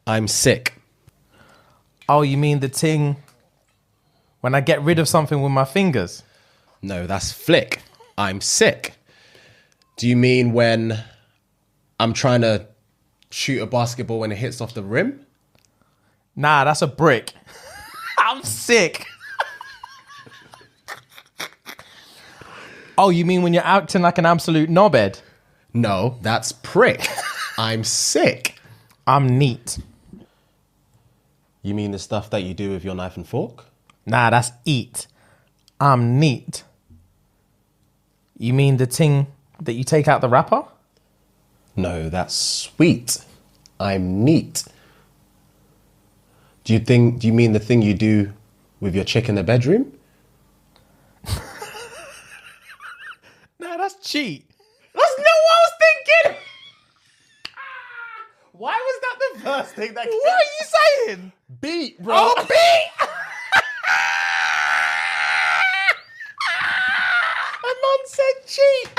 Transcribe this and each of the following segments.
I'm sick. Oh, you mean the ting when I get rid of something with my fingers? No, that's flick. I'm sick. Do you mean when I'm trying to shoot a basketball when it hits off the rim? Nah, that's a brick. I'm sick. Oh, you mean when you're acting like an absolute knobhead? No, that's prick. I'm sick. I'm neat. You mean the stuff that you do with your knife and fork? Nah, that's eat. I'm neat. You mean the ting that you take out the wrapper? No, that's sweet. I'm neat. Do you mean the thing you do with your chick in the bedroom? Nah, that's cheat. That's not what I was thinking. Why was that the first thing that came? What are you saying? Beat, bro. Oh, beat! A man said cheat.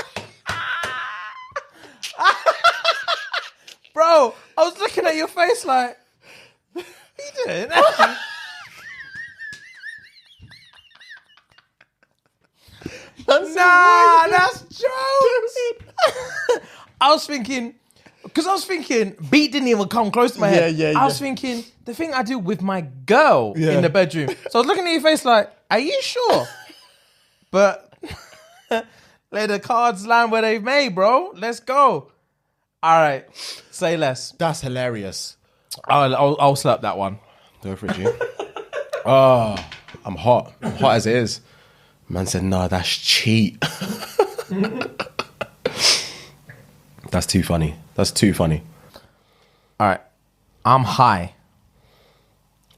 Bro, I was looking at your face like, what are you doing? Nah, that's jokes. I was thinking, beat didn't even come close to my head. Yeah. I was thinking, the thing I do with my girl in the bedroom. So I was looking at your face like, are you sure? But let the cards land where they may, bro. Let's go. All right, say less. That's hilarious. I'll slap that one. Go for it, G. Oh, I'm hot. I'm hot as it is. Man said, nah, that's cheat. That's too funny. That's too funny. All right, I'm high.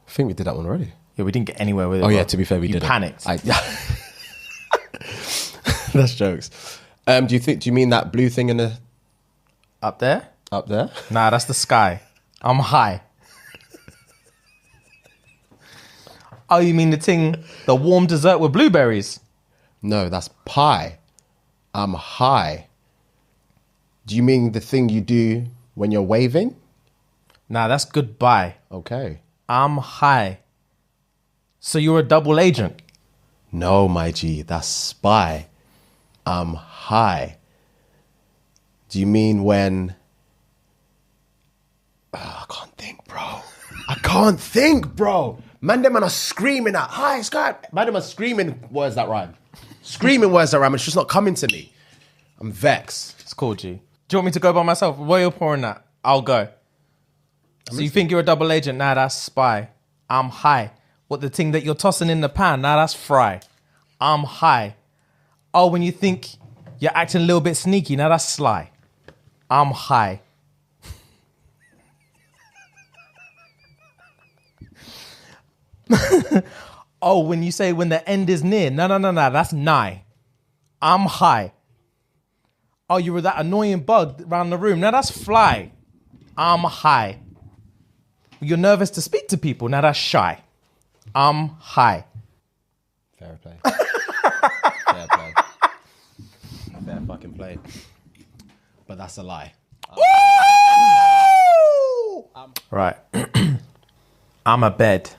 I think we did that one already. Yeah, we didn't get anywhere with it. Oh, yeah, bro. to be fair, we You did panicked. That's jokes. Do you mean that blue thing in the Up there? up there? Nah, that's the sky. I'm high. Oh, you mean the warm dessert with blueberries? No, that's pie. I'm high. Do you mean the thing you do when you're waving? Nah, that's goodbye. Okay. I'm high. So you're a double agent? No, my G, that's spy. I'm high. Do you mean when... I can't think, bro. Man, them are screaming at high sky. Man, them are screaming words that rhyme. Screaming words that rhyme. It's just not coming to me. I'm vexed. It's cool, G. Do you want me to go by myself? While you're pouring that, I'll go. So you think you're a double agent? Nah, that's spy. I'm high. What, the thing that you're tossing in the pan? Nah, that's fry. I'm high. Oh, when you think you're acting a little bit sneaky? Nah, that's sly. I'm high. Oh, when you say when the end is near? No, that's nigh. I'm high. Oh, you were that annoying bug around the room? Now that's fly. I'm high. You're nervous to speak to people? Now that's shy. I'm high. Fair play. Fair play. Fair fucking play. But that's a lie. Right. I'm a bed.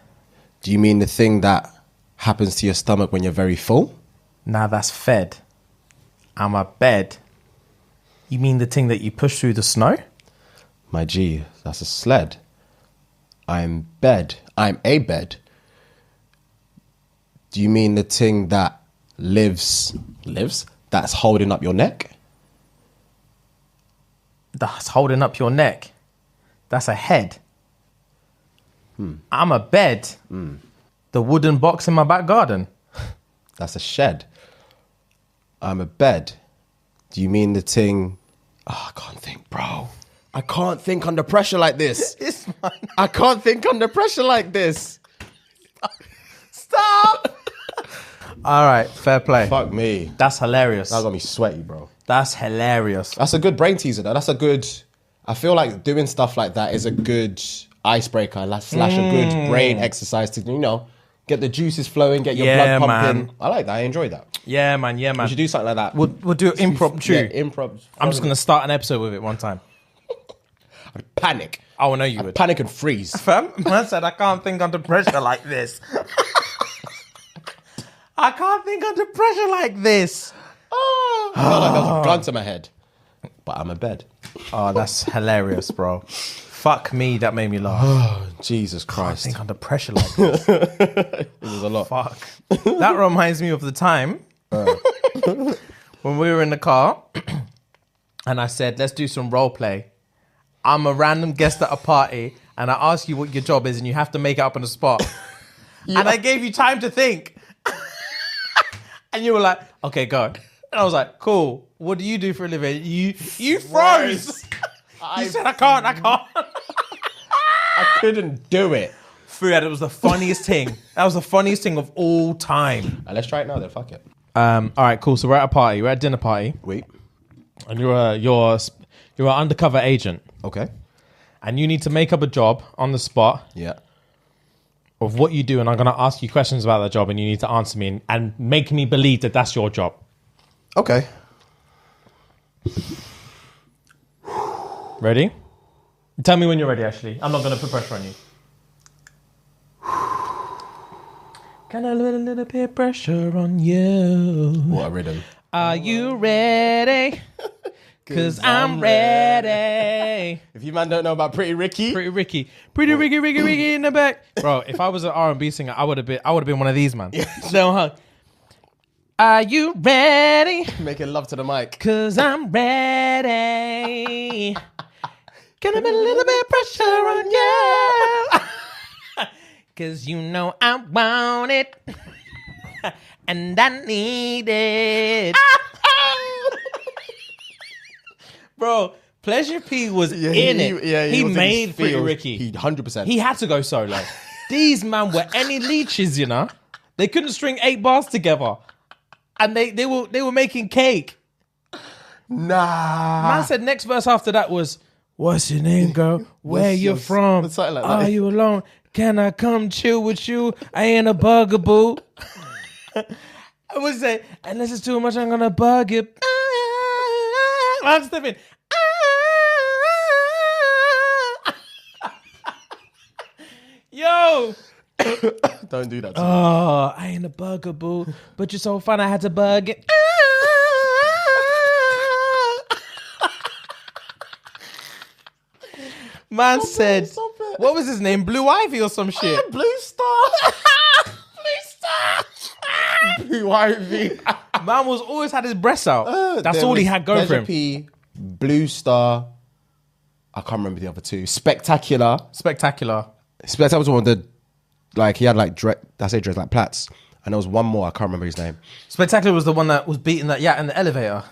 Do you mean the thing that happens to your stomach when you're very full? Now that's fed. I'm a bed. You mean the thing that you push through the snow? My G, that's a sled. I'm bed. I'm a bed. Do you mean the thing that lives? That's holding up your neck? That's holding up your neck. That's a head. I'm a bed. The wooden box in my back garden. That's a shed. I'm a bed. Do you mean the thing? Oh, I can't think, bro. I can't think under pressure like this. It's mine. I can't think under pressure like this. Stop! All right, fair play. Fuck me. That's hilarious. That got me sweaty, bro. That's hilarious. That's a good brain teaser, though. That's a good... I feel like doing stuff like that is a good icebreaker slash a good brain exercise to, get the juices flowing, get your blood pumping. Man. I like that. I enjoy that. Yeah, man. We should do something like that. We'll do it impromptu. Yeah, improv. I'm just going to start an episode with it one time. I'd panic. Oh, no, you would. Panic and freeze. Fam, man said, I can't think under pressure like this. I can't think under pressure like this. Oh, I felt like there was a gun to my head. But I'm in bed. Oh, that's hilarious, bro. Fuck me, that made me laugh. Oh, Jesus Christ. I think under pressure like this. It was a lot. Fuck. That reminds me of the time when we were in the car and I said, let's do some role play. I'm a random guest at a party and I ask you what your job is and you have to make it up on the spot. Yeah. And I gave you time to think. And you were like, okay, go. And I was like, cool. What do you do for a living? You froze. You said, I can't. I couldn't do it. Fuad, it was the funniest thing. That was the funniest thing of all time. Let's try it now then, fuck it. All right, cool. So we're at a party. We're at a dinner party. Wait. And you're an undercover agent. Okay. And you need to make up a job on the spot. Yeah. Of what you do. And I'm going to ask you questions about that job and you need to answer me and make me believe that that's your job. Okay. Ready? Tell me when you're ready, Ashley. I'm not going to put pressure on you. Can I put a little bit of pressure on you? What a rhythm. Are you ready? Because I'm ready. If you man don't know about Pretty Ricky. Pretty Ricky in the back. Bro, if I was an R&B singer, I would have been one of these, man. So, huh? Are you ready? Making love to the mic. Because I'm ready. Can I put a little bit of pressure on you? Because you know I want it. And I need it. Bro, Pleasure P was in it. He made Pretty Ricky. He 100%. He had to go solo. These man were any leeches, you know. They couldn't string 8 bars together. And they were making cake. Nah. Man said next verse after that was, what's your name, girl? Where you from? Something like that. Are you alone? Can I come chill with you? I ain't a bugaboo. I would say, unless it's too much, I'm gonna bug you. I'm stepping. Yo. Don't do that to me. Oh, I ain't a bugaboo, but you're so fun, I had to bug it. Man said, what was his name? Blue Ivy or some shit? Blue Star. Blue Ivy. Man was always had his breasts out. That's all he had going for him. P, Blue Star. I can't remember the other two. Spectacular. Spectacular was one of the, like, he had like dreads like plaits. And there was one more, I can't remember his name. Spectacular was the one that was beating that in the elevator.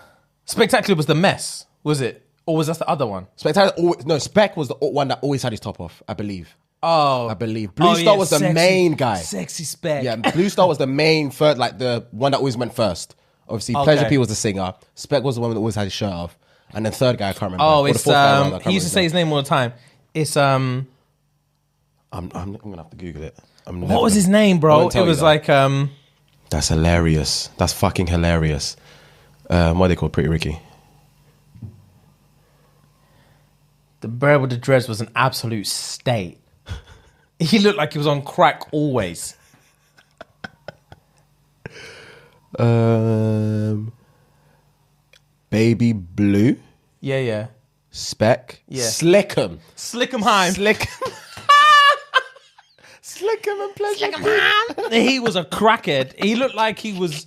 Spectacular was the mess, was it? Or was that the other one? Spec was the one that always had his top off, I believe. Oh. I believe. Blue Star was the main guy. Sexy Spec. Yeah, Blue Star was the main first, like the one that always went first. Obviously, Pleasure P was the singer. Spec was the one that always had his shirt off. And then third guy, I can't remember. Oh, it's, he used to say his name all the time. It's, I'm gonna have to Google it. What was his name, bro? It was like, That's hilarious. That's fucking hilarious. What are they called? Pretty Ricky. The bird with the dreads was an absolute state. He looked like he was on crack always. Baby Blue. Yeah. Spec. Yeah. Slickum. Slickum Heim. Slickum and Pleasure P. He was a crackhead. He looked like he was,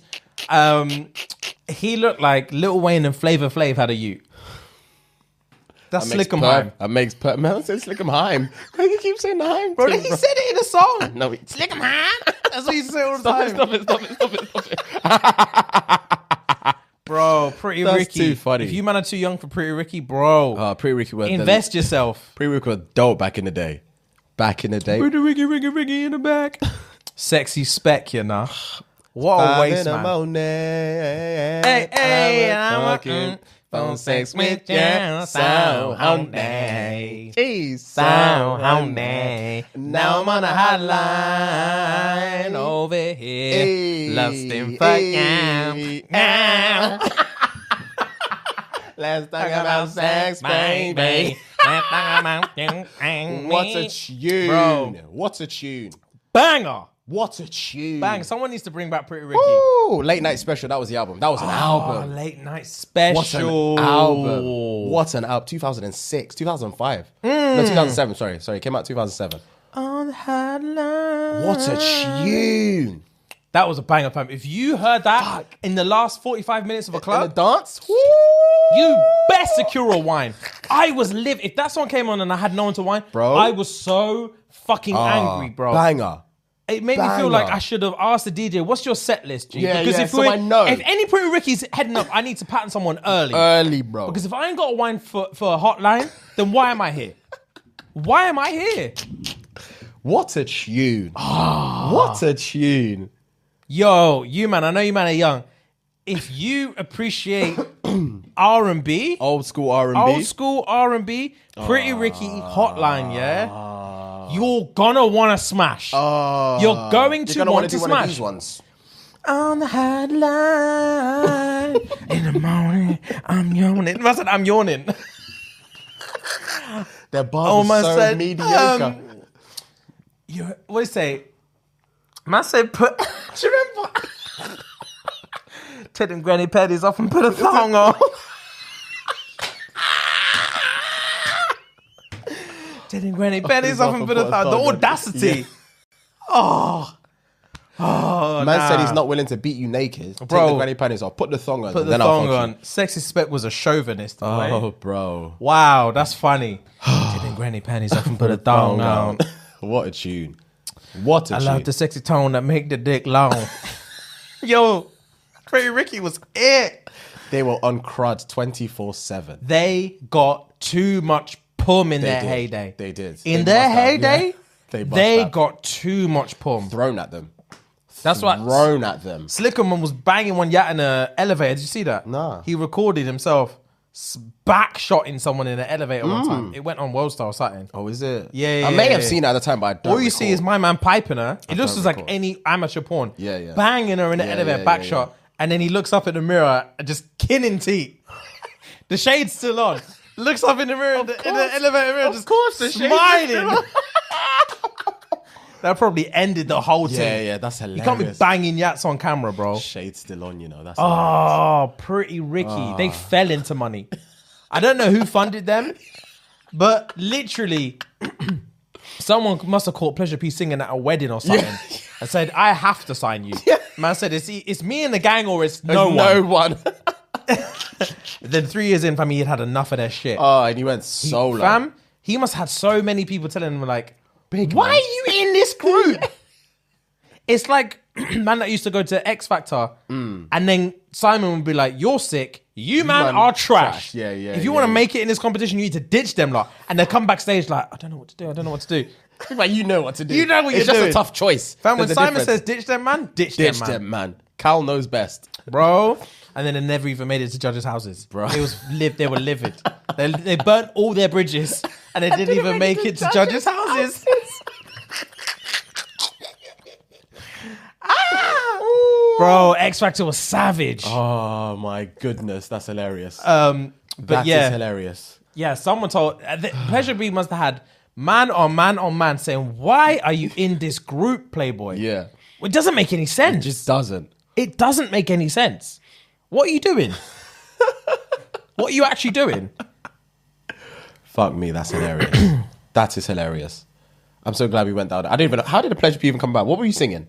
he looked like Lil Wayne and Flavor Flav had a ute. That's Slickum Heim. That makes man said Slickum Heim. Why do you keep saying the Heim? Bro, he said it in a song. No, Slickum Heim. That's what he said all the time. Stop it. Bro, Pretty That's Ricky. too funny. If you man are too young for Pretty Ricky, bro. Pretty Ricky were invest yourself. Pretty Ricky were dope back in the day. Pretty Ricky in the back. Sexy Spec, you know. What a waste, man. Hey, I'm phone sex with you, so honey. Jeez, so honey. Now I'm on a hotline over here, lusting for you. Let's talk about sex, baby. What a tune. Bro. What a tune. Banger. What a tune. Bang. Someone needs to bring back Pretty Ricky. Ooh, Late Night Special. That was the album. That was an album. Late Night What Special. an album. What an album. 2006, 2005. No, 2007. Sorry. It came out 2007. On the hotline. What a tune. That was a banger, fam. If you heard that in the last 45 minutes of a In club, the dance? Woo. you best secure a wine. I was livid. If that song came on and I had no one to wine, Bro. I was so fucking angry, bro. Banger. It made me feel like I should have asked the DJ, what's your set list, G? Yeah, because yeah, if so I know. if any Pretty Ricky's heading up, I need to pattern someone early. Early, bro. Because if I ain't got a wine for a hotline, then why am I here? Why am I here? What a tune. What a tune. Yo, you man, I know you man are young. If you appreciate R&B, Old school R&B. old school R&B, Pretty Ricky Hotline, yeah? You're gonna want to smash. You're going to want to do one of smash. these ones. On the hotline in the morning, I'm yawning. I said I'm yawning. Their bars are so mediocre. What do you say? Man said put. Do you remember? Take them granny panties off and put a thong on. Take them granny panties off and put a thong. The audacity. Yeah. Man said he's not willing to beat you naked. Take the granny panties off. Put the thong on. Put the then thong I'll on. Sexy Spec was a chauvinist. Oh, bro. Wow, that's funny. Take them granny panties off and put a thong on. What a tune. What a tune. I love the sexy tone that make the dick long. Yo, Pretty Ricky was it. They were on crud 24/7. They got too much pum in their did. heyday. They did. In They their bust out, heyday, yeah. They they got too much pum. thrown at them. That's what Thrown at them. Slickerman was banging one yat in an elevator. Did you see that? Nah. He recorded himself backshotting someone in an elevator one time. It went on World Star or something. Oh, is it? Yeah, I may have seen it at the time, but I don't All you see is my man piping her. It looks just like recall. any amateur porn. Yeah, yeah. Banging her in the elevator, yeah, back yeah, shot. And then he looks up in the mirror and just kinning teeth. The shade's still on. Looks up in the mirror, in the elevator mirror, just the shade's smiling. That probably ended the whole thing. Yeah, that's hilarious. You can't be banging yats on camera, bro. Shade's still on, you know. That's hilarious. Oh, Pretty Ricky. They fell into money. I don't know who funded them, but literally, someone must have caught Pleasure P singing at a wedding or something and said, I have to sign you. Man said, it's me and the gang or it's no one. Then 3 years in, fam, he had enough of their shit. Oh, and he went solo. Fam, he must have had so many people telling him, like, Big why man. are you in this group? It's like, man that used to go to X Factor, and then Simon would be like, you're sick, you man are trash. Yeah, yeah, If you yeah, want to yeah. make it in this competition, you need to ditch them lot. And they come backstage like, I don't know what to do. Like, you know what to do. You know what it's you're just doing. a tough choice. Fam, when There's a Simon difference. says ditch them, man, ditch Ditch them, man. them, man. Cal knows best. Bro. And then they never even made it to judges' houses. Bro. They were livid. They burnt all their bridges and they didn't even make it to judges' houses. Bro, X Factor was savage. Oh, my goodness. That's hilarious. But That yeah. is hilarious. Yeah, someone told Pleasure B must have had man on man on man saying, "Why are you in this group, Playboy?" Yeah. It doesn't make any sense. It just doesn't. It doesn't make any sense. What are you doing? What are you actually doing? Fuck me, that's hilarious. That is hilarious. I'm so glad we went down. I didn't even know. How did the Pleasure P even come back? What were you singing?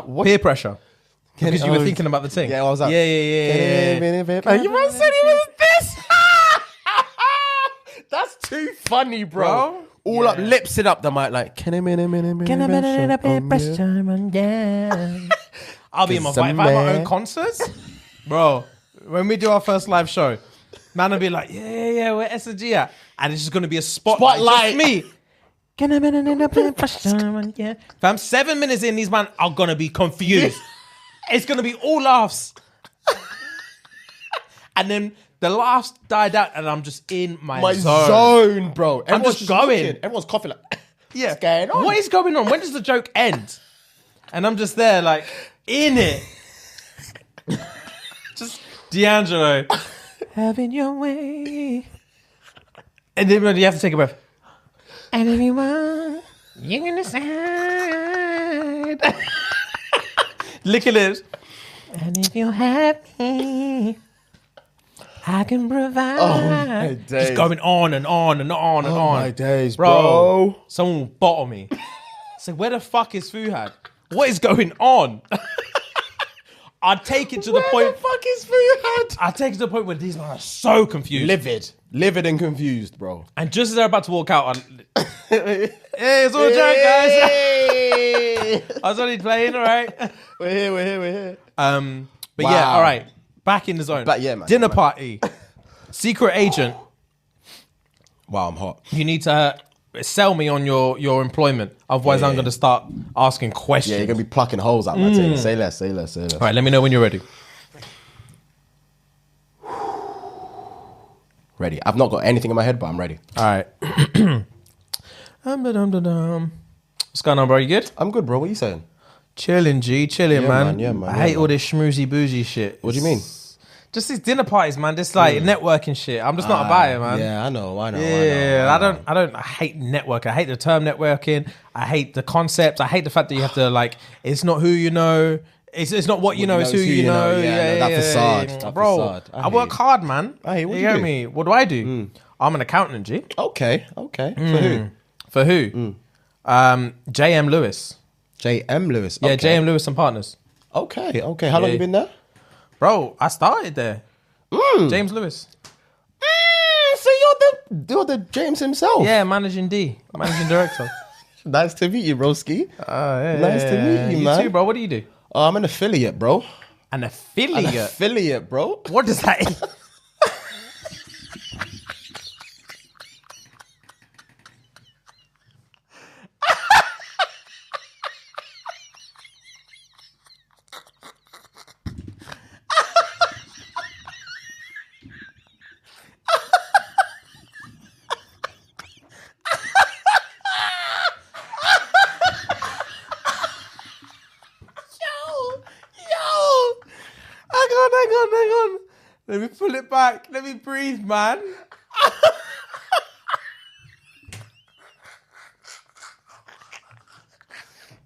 What? Peer pressure. Because you were thinking about the thing. Yeah, what was that? Yeah. You must said it was this. That's too funny, bro. All up, lips it up the mic like. Can I I'll be in my if I have my own concerts, bro. When we do our first live show, man will be like, yeah, where S&G at? And it's just gonna be a spotlight. Just me. Fam, 7 minutes in, these man are gonna be confused. It's gonna be all laughs. And then the laughs died out and I'm just in my zone, bro. Everyone's just going. looking. Everyone's coughing like, yeah. what's going on? What is going on? When does the joke end? And I'm just there like, in it. Just D'Angelo. Having your way. And then you have to take a breath. And if you want, you can decide. Lick your lips. And if you're happy, I can provide. Oh my days. Just going on and on and on and on. My days, bro. Someone will bottle me. So where the fuck is Fuhad? What is going on? I'd take it to the point. Where the fuck is Fuhad? I'd take it to the point where these men are so confused. Livid and confused, bro. And just as they're about to walk out, hey, it's all a joke, guys. I was only playing, all right. We're here. But yeah, all right. Back in the zone. But yeah, man. Dinner party. Secret agent. Wow, I'm hot. You need to sell me on your employment. Otherwise, I'm going to start asking questions. Yeah, you're going to be plucking holes out my thing. Say less. All right, let me know when you're ready. Ready. I've not got anything in my head, but I'm ready. All right. What's going on, bro? You good? I'm good, bro. What are you saying? Chilling, man. Yeah, man. I hate all this schmoozy boozy shit. What do you mean? Just these dinner parties, man. This like networking shit. I'm just not about it, man. Yeah, I know. Yeah, I hate networking. I hate the term networking. I hate the concept. I hate the fact that you have to like. It's not who you know. It's not what you know. It's who you know. That facade. That bro. facade. I work hard, man. Hey, what you do you get do? me? What do I do? I'm an accountant, G. Okay. For who? For who? JM Lewis. JM Lewis. Yeah, Okay. JM Lewis and Partners. Okay. How long you been there? Bro, I started there. James Lewis. So you're the James himself. Yeah, managing director. Nice to meet you, broski. Yeah, Nice to meet you, man. You too, bro. What do you do? I'm an affiliate, bro. An affiliate? An affiliate, bro. What does that mean? Hang on. Let me pull it back. Let me breathe, man.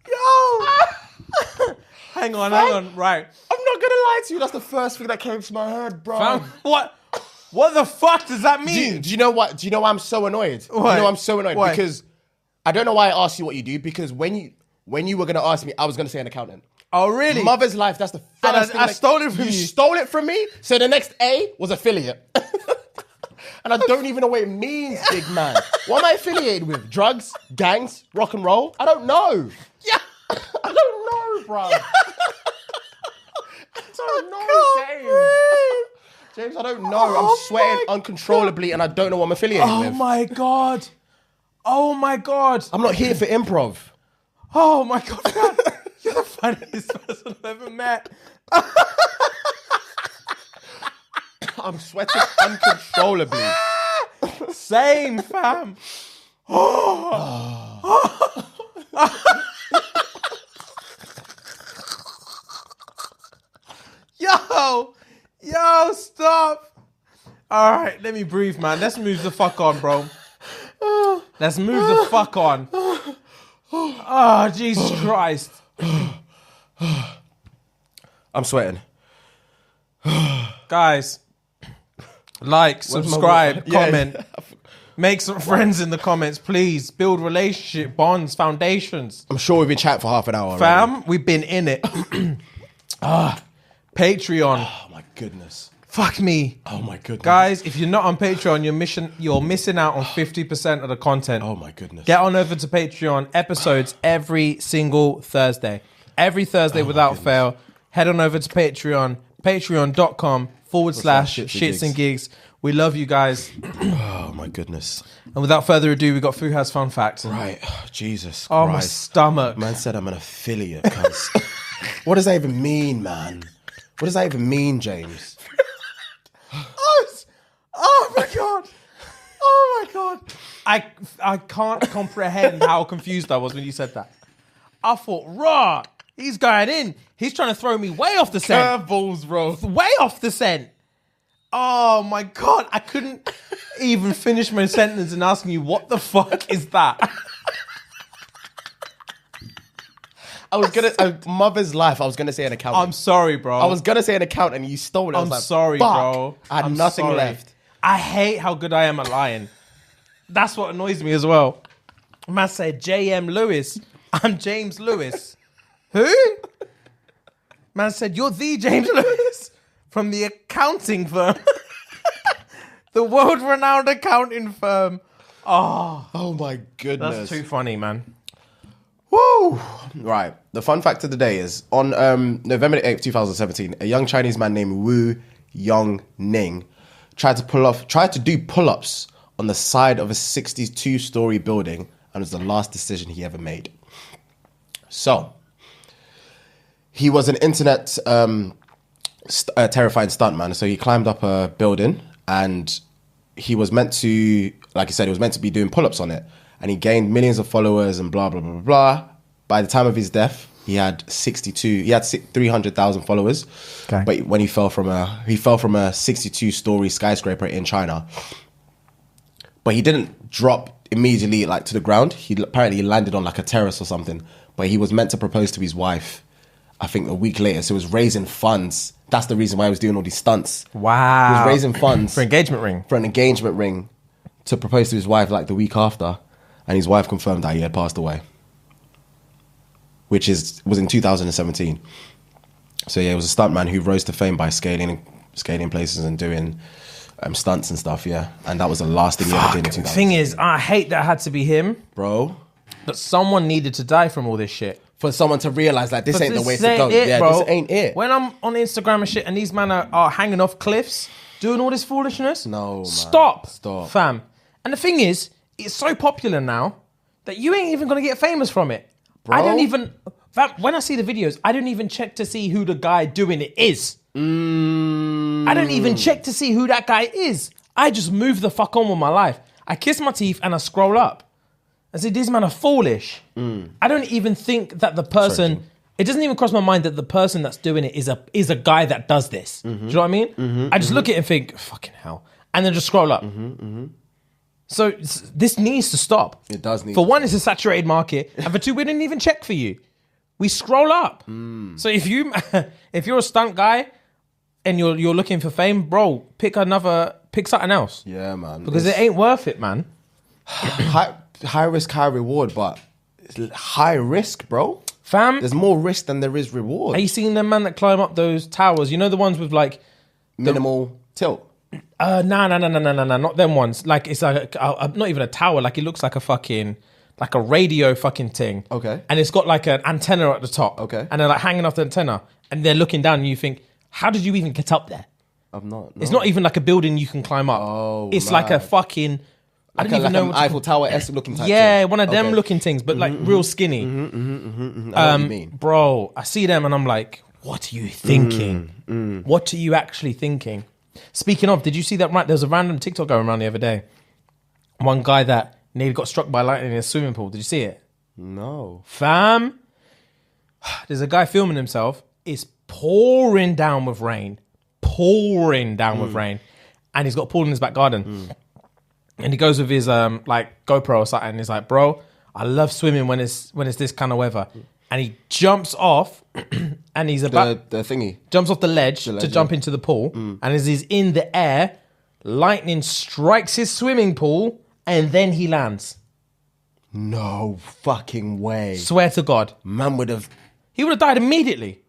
Yo! Hang on. Right. I'm not gonna lie to you. That's the first thing that came to my head, bro. Fam, what the fuck does that mean? Do you know what? Do you know why I'm so annoyed? Why? You know why I'm so annoyed? Why? Because I don't know why I asked you what you do. Because when you were gonna ask me, I was gonna say an accountant. Oh, really? Mother's life. That's the first thing. I stole it from you. You stole it from me. So the next A was affiliate. And I don't even know what it means, big man. What am I affiliated with? Drugs, gangs, rock and roll? I don't know. Yeah. I don't know, bro. I don't know, James, I don't know. I'm sweating uncontrollably and I don't know what I'm affiliated with. Oh my God. I'm not here for improv. Oh my God. Man. You're the funniest person I've ever met. I'm sweating uncontrollably. Same, fam. Yo, stop. All right, let me breathe, man. Let's move the fuck on, bro. Let's move the fuck on. Oh, Jesus Christ. I'm sweating. Guys, like, subscribe, comment. Make some friends in the comments, please. Build relationship, bonds, foundations. I'm sure we've been chatting for half an hour Fam, already. we've been in it. Patreon. Oh my goodness. Fuck me. Oh my goodness. Guys, if you're not on Patreon, you're missing out on 50% of the content. Oh my goodness. Get on over to Patreon. Episodes every single Thursday. Every Thursday without fail. Head on over to Patreon. Patreon.com/shits and gigs. We love you guys. Oh my goodness. And without further ado, we got Fuhad's fun facts. Right. Jesus Christ. Oh, my stomach. Man said I'm an affiliate, cuz. What does that even mean, man? What does that even mean, James? Oh my God. Oh my God. I can't comprehend how confused I was when you said that. I thought, raw, he's going in. He's trying to throw me way off the scent. Curveballs, bro. Way off the scent. Oh my God. I couldn't. even finish my sentence and asking you, what the fuck is that? I was gonna a mother's life. I was gonna say an account. I'm sorry, bro. I was gonna say an account, and you stole it. I was like, sorry, fuck. bro. I had nothing left. I hate how good I am at lying. That's what annoys me as well. Man said J.M. Lewis. I'm James Lewis. Who? Man said, you're the James Lewis from the accounting firm. The world-renowned accounting firm. Oh my goodness. That's too funny, man. Woo! Right. The fun fact of the day is on November 8th, 2017, a young Chinese man named Wu Yongning tried to do pull-ups on the side of a 62-story building, and it was the last decision he ever made. So, he was an internet terrifying stuntman. So he climbed up a building, and he was meant to, like I said, he was meant to be doing pull-ups on it. And he gained millions of followers and blah, blah, blah, blah. By the time of his death, he had 300,000 followers. Okay. But when he fell from a 62-story skyscraper in China. But he didn't drop immediately like to the ground. He apparently landed on like a terrace or something. But he was meant to propose to his wife, I think a week later. So he was raising funds. That's the reason why he was doing all these stunts. Wow. He was raising funds. For an engagement ring. To propose to his wife like the week after. And his wife confirmed that he had passed away. Which was in 2017. So yeah, he was a stuntman who rose to fame by scaling places and doing stunts and stuff, yeah. And that was the last thing he ever did in 2017. The thing is, I hate that it had to be him. Bro. That someone needed to die from all this shit. For someone to realise that this ain't the way to go. Yeah, bro. This ain't it. When I'm on Instagram and shit and these men are hanging off cliffs, doing all this foolishness. No, man. Stop. Fam. And the thing is, it's so popular now that you ain't even going to get famous from it. Bro. I don't even... When I see the videos, I don't even check to see who the guy doing it is. I don't even check to see who that guy is. I just move the fuck on with my life. I kiss my teeth and I scroll up. I say, these men are foolish. I don't even think that the person... Sorry, it doesn't even cross my mind that the person that's doing it is a guy that does this. Do you know what I mean? I just look at it and think, fucking hell. And then just scroll up. So this needs to stop. It does need to. For one, it's a saturated market. And for two, we didn't even check for you. We scroll up. So if you're a stunt guy and you're looking for fame, bro, pick something else. Yeah, man. Because it ain't worth it, man. High risk, high reward, but it's high risk, bro. Fam. There's more risk than there is reward. Are you seeing them man that climb up those towers? You know the ones with like... Minimal tilt. No, not them ones. Like it's like not even a tower. Like it looks like a fucking like a radio fucking thing. Okay. And it's got like an antenna at the top. Okay. And they're like hanging off the antenna, and they're looking down, and you think, how did you even get up there? I'm not. No. It's not even like a building you can climb up. Oh, it's like a fucking. I don't even know. An Eiffel Tower-esque looking type. Yeah, thing. one of them looking things, but like real skinny. I know what you mean. Bro, I see them and I'm like, what are you thinking? What are you actually thinking? Speaking of, did you see that? Right, there was a random TikTok going around the other day. One guy that nearly got struck by lightning in a swimming pool. Did you see it? No. Fam, there's a guy filming himself. It's pouring down with rain. And he's got a pool in his back garden. And he goes with his like GoPro or something. And he's like, bro, I love swimming when it's this kind of weather. And he jumps off, and he's about the thingy jumps off the ledge to jump into the pool. And as he's in the air, lightning strikes his swimming pool, and then he lands. No fucking way! Swear to God, man he would have died immediately.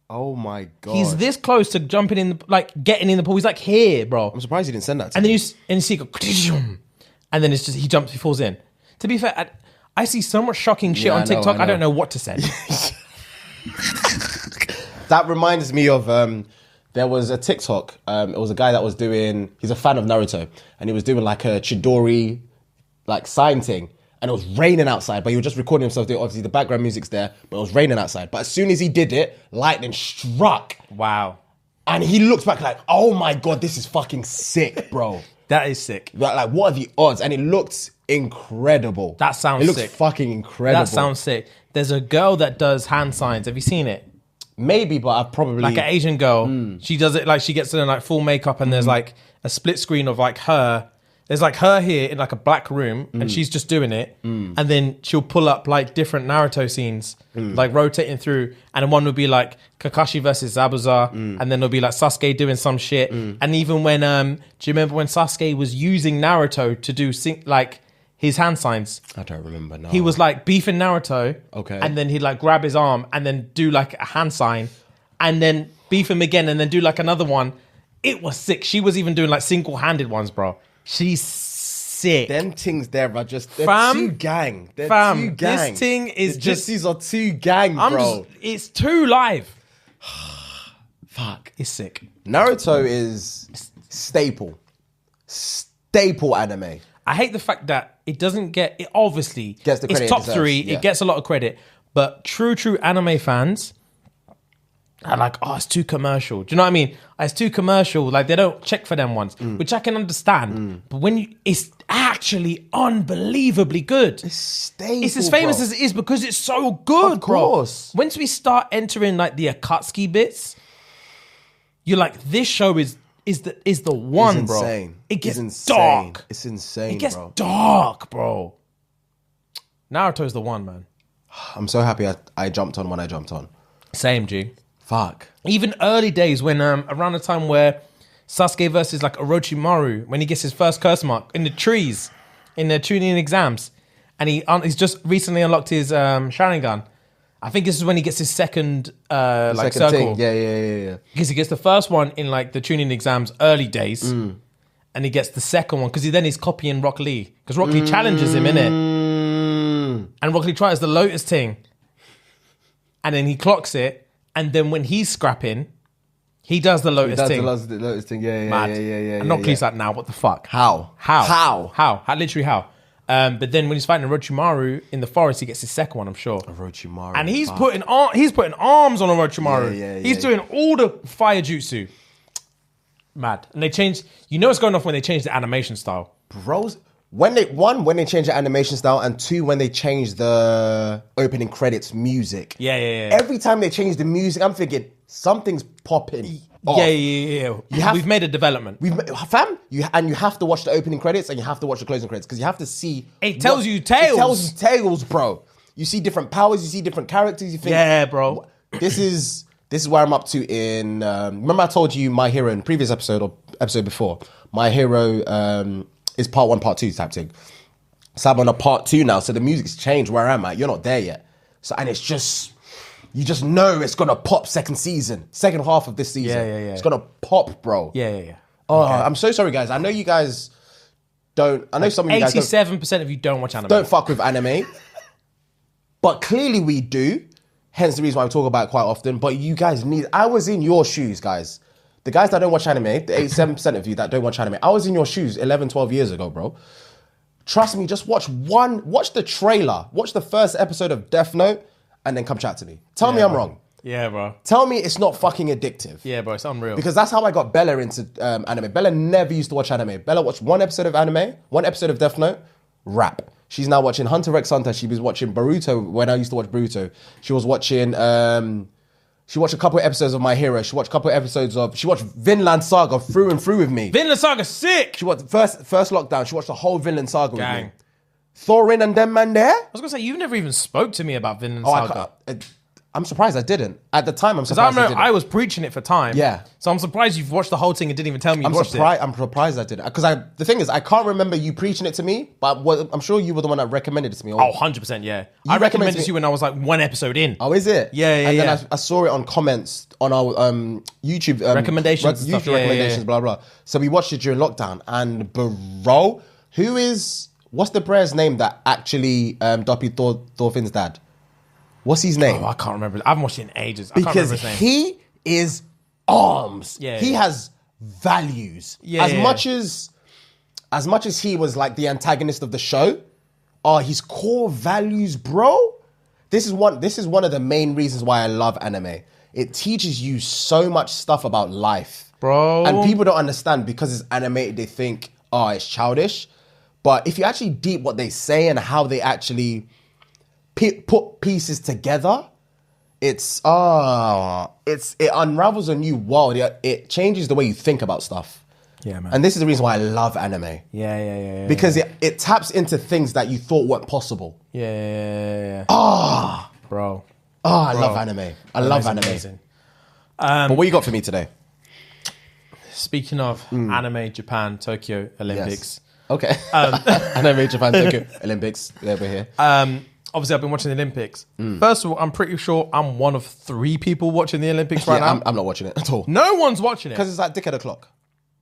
Oh my God! He's this close to jumping in, getting in the pool. He's like here, bro. I'm surprised he didn't send that to me. me. Then you see, and then it's just he jumps, he falls in. To be fair, I see so much shocking shit on TikTok. I don't know what to say. That reminds me of there was a TikTok. It was a guy that was doing. He's a fan of Naruto, and he was doing like a Chidori, like sign thing, and it was raining outside. But he was just recording himself doing. Obviously, the background music's there, but it was raining outside. But as soon as he did it, lightning struck. Wow! And he looks back like, "Oh my God, this is fucking sick, bro." That is sick. Like, what are the odds? And it looked incredible. That sounds sick. It looks fucking incredible. That sounds sick. There's a girl that does hand signs. Have you seen it? Maybe, but I've probably like an Asian girl. She does it like she gets in like full makeup, and there's like a split screen of like her. There's like her here in like a black room, and she's just doing it. And then she'll pull up like different Naruto scenes, like rotating through. And then one would be like Kakashi versus Zabuza, and then there'll be like Sasuke doing some shit. And even when, do you remember when Sasuke was using Naruto to do like his hand signs? I don't remember now. He was like beefing Naruto, Okay, and then he'd like grab his arm and then do like a hand sign, and then beef him again, and then do like another one. It was sick. she was even doing like single-handed ones, bro. She's sick. Them things there are just they're Fam, too gang. They're fam, too gang. this thing is just these are too gang, bro. It's too live. Fuck. It's sick. Naruto is staple anime. I hate the fact that it doesn't get it. Obviously, Gets the credit it's it top deserves, 3. yeah. It gets a lot of credit, but true anime fans are like, oh, it's too commercial. Do you know what I mean? It's too commercial. Like they don't check for them ones, which I can understand. But when it's actually unbelievably good. It's staple. It's as famous as it is because it's so good, Of course. bro. Once we start entering like the Akatsuki bits, you're like, this show is the one, It's bro. insane. It gets It's insane. dark. It's insane, It gets bro. dark, bro. Naruto's the one, man. I'm so happy I jumped on when I jumped on. Same, G. Fuck. Even early days when around the time where Sasuke versus like Orochimaru, when he gets his first curse mark in the trees, in the Chunin exams, and he's just recently unlocked his Sharingan. I think this is when he gets his second like Second circle. thing. Yeah. Because he gets the first one in like the Chunin exams early days, and he gets the second one because he's copying Rock Lee, because Rock Lee challenges him, innit? And Rock Lee tries the Lotus thing, and then he clocks it. And then when he's scrapping, he does the Lotus thing. The Lotus thing. Yeah. Mad. And not Clee's like, now, what the fuck? How? Literally how? But then when he's fighting Orochimaru in the forest, he gets his second one, I'm sure. Orochimaru. And he's putting arms on Orochimaru. Yeah. He's doing all the fire jutsu. Mad. And they changed, you know what's going off when they changed the animation style. Bros, when they changed the animation style, and 2, when they changed the opening credits music. Yeah. Every time they change the music, I'm thinking something's popping off. Yeah. We've made a development. You have to watch the opening credits and you have to watch the closing credits because you have to see. It tells you tales. It tells you tales, bro. You see different powers, you see different characters. You think, Yeah, bro. This is where I'm up to in. Remember, I told you My Hero in previous episode or episode before. My Hero is part 1, part 2 type thing. So I'm on a part 2 now. So the music's changed where I'm at. You're not there yet. So and it's just. You just know it's gonna pop second half of this season. Yeah. It's gonna pop, bro. Yeah. Oh, okay. I'm so sorry, guys. I know you guys don't. I know some of you guys 87% of you don't watch anime. don't fuck with anime, but clearly we do. Hence the reason why we talk about it quite often. But you guys need. I was in your shoes, guys. The guys that don't watch anime, the 87% of you that don't watch anime, I was in your shoes 11, 12 years ago, bro. Trust me, just watch the trailer, watch the first episode of Death Note, and then come chat to me. Tell me I'm wrong. Yeah, bro. Tell me it's not fucking addictive. Yeah, bro, it's unreal. Because that's how I got Bella into anime. Bella never used to watch anime. Bella watched 1 episode of anime, 1 episode of Death Note, rap. She's now watching Hunter x Hunter. She was watching Boruto when I used to watch Boruto. She was watching, she watched a couple of episodes of My Hero. She watched Vinland Saga through and through with me. Vinland Saga's sick! She watched first lockdown. She watched the whole Vinland Saga with Gang. me. Thorin and them man there? I was gonna say, you've never even spoke to me about Vinland Saga. I'm surprised I didn't. At the time, I'm Because I surprised I remember didn't. I was preaching it for time. Yeah. So I'm surprised you've watched the whole thing and didn't even tell me you watched it. I'm surprised I didn't. Because the thing is, I can't remember you preaching it to me, but I'm sure you were the one that recommended it to me. Oh, 100%, yeah. I recommended recommended it me- to you when I was like 1 episode in. Oh, is it? Yeah, And yeah. then I saw it on comments on our YouTube Recommendations and YouTube stuff. Yeah, recommendations, yeah. blah blah. So we watched it during lockdown, and bro, what's the brother's name that actually Duppy Thorfinn's dad? What's his name? Oh, I can't remember. I haven't watched it in ages. I can't Because remember his name. he is arms. Yeah, he yeah. has values. Yeah, as yeah. much as he was like the antagonist of the show, his core values, bro. This is one of the main reasons why I love anime. It teaches you so much stuff about life, Bro. And people don't understand because it's animated. They think, it's childish. But if you actually deep what they say and how they actually put pieces together, it unravels a new world. It changes the way you think about stuff. Yeah, man. And this is the reason why I love anime. Yeah. Because it taps into things that you thought weren't possible. Yeah. Bro. I love anime. I love anime. Amazing. But what you got for me today? Speaking of anime, Japan, Tokyo Olympics. Yes. Okay. Anime, Japan, Tokyo Olympics. Yeah, we're here. Obviously, I've been watching the Olympics. First of all, I'm pretty sure I'm one of 3 people watching the Olympics right now. I'm not watching it at all. No one's watching it. Because it's like dickhead o'clock.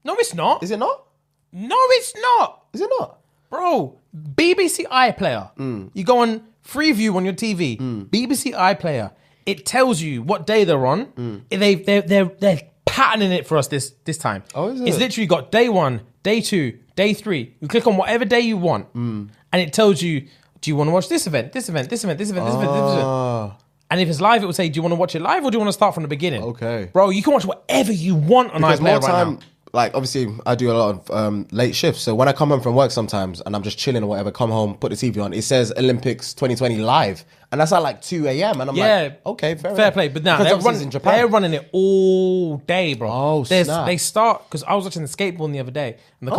No, it's not. Is it not? No, it's not. Is it not? Bro, BBC iPlayer. You go on Freeview on your TV. BBC iPlayer. It tells you what day they're on. They're patterning it for us this time. Oh, is it? It's literally got day 1, day 2, day 3. You click on whatever day you want, and it tells you, do you want to watch this event, this event, this event, this event, this event, this event? And if it's live, it will say, do you want to watch it live or do you want to start from the beginning? Okay. Bro, you can watch whatever you want on iPlayer right now. Like, obviously, I do a lot of late shifts. So when I come home from work sometimes and I'm just chilling or whatever, come home, put the TV on, it says Olympics 2020 live. And that's at like 2 a.m. And I'm like, okay, fair play. But now in Japan. they're running it all day, bro. Oh, snap. They start, because I was watching the skateboarding the other day. And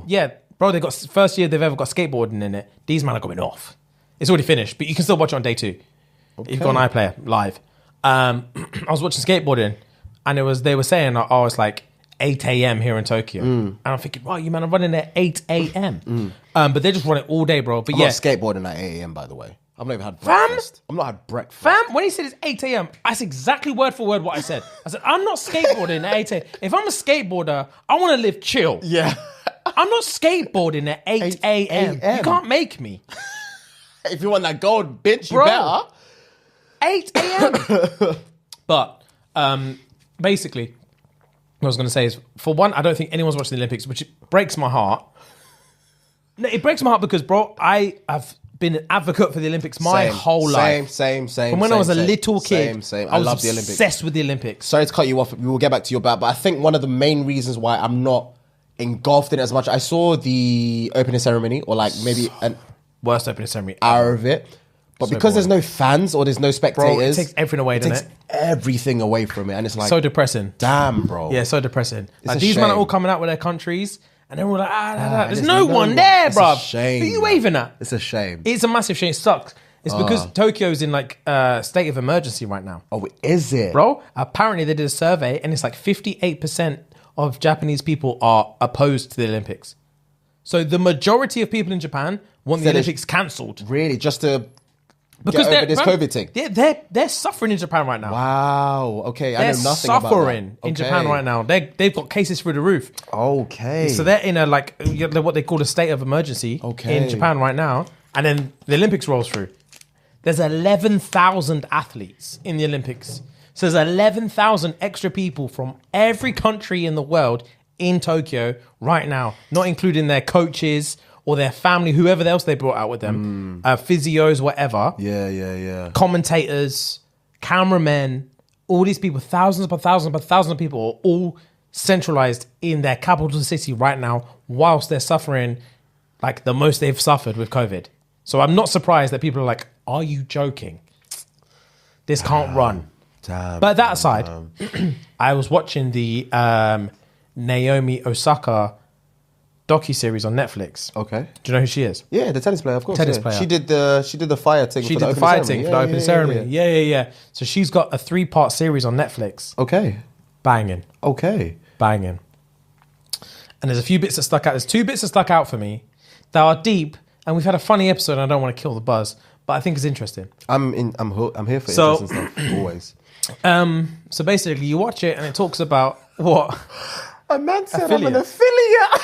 yeah, bro, they got first year they've ever got skateboarding in it. These men are going off. It's already finished, but you can still watch it on day 2. Okay. You've got an iPlayer live. I was watching skateboarding and they were saying, oh, it's like 8 a.m. here in Tokyo. And I'm thinking, wow, you man are running at 8 a.m. But they just run it all day, bro. But I'm not skateboarding at 8 a.m., by the way. I've not even had breakfast. I've not had breakfast. Fam, when he said it's 8 a.m., that's exactly word for word what I said. I said, I'm not skateboarding at 8 a.m. If I'm a skateboarder, I want to live chill. Yeah. I'm not skateboarding at 8 a.m. You can't make me. If you want that gold, bitch, you better. 8 a.m. But basically, what I was going to say is, for one, I don't think anyone's watching the Olympics, which breaks my heart. No, it breaks my heart because, bro, I have been an advocate for the Olympics my whole life. Same. From when I was a little kid, I love the Olympics. Obsessed with the Olympics. Sorry to cut you off. We will get back to your bat, but I think one of the main reasons why I'm not engulfed in it as much, I saw the opening ceremony, or like maybe an worst opening ceremony hour of it. But because there's no fans or there's no spectators, bro, it takes everything away, doesn't it? It takes everything away from it. And it's like, so depressing. Damn, bro. Yeah, so depressing. Like, a these men are shame. all coming out with their countries, and they're all like, there's no one there, bro. It's a shame. Who are you waving at? It's a shame. It's a massive shame. It sucks. It's because Tokyo's in like state of emergency right now. Oh, is it? Bro, apparently they did a survey, and it's like 58% of Japanese people are opposed to the Olympics. So the majority of people in Japan want the Olympics cancelled. Really? Just to get over this COVID thing? They're suffering in Japan right now. Wow. Okay, I know nothing about that. They're suffering in Japan right now. They've got cases through the roof. Okay. So they're in a what they call a state of emergency in Japan right now. And then the Olympics rolls through. There's 11,000 athletes in the Olympics. So there's 11,000 extra people from every country in the world in Tokyo right now, not including their coaches or their family, whoever else they brought out with them, physios, whatever. Yeah. Commentators, cameramen, all these people, thousands upon thousands of people are all centralized in their capital city right now whilst they're suffering like the most they've suffered with COVID. So I'm not surprised that people are like, are you joking? This can't run. But that aside, I was watching the Naomi Osaka docu-series on Netflix. Okay. Do you know who she is? Yeah, the tennis player, of course. Tennis player. She did the fire thing. She did the fire thing for the opening ceremony. Yeah. So she's got a 3-part series on Netflix. Okay. Banging. Okay. Banging. And there's a few bits that stuck out. There's 2 bits that stuck out for me that are deep, and we've had a funny episode, and I don't want to kill the buzz, but I think it's interesting. I'm here for interesting stuff, always. So basically, you watch it, and it talks about what? A man said I'm an affiliate.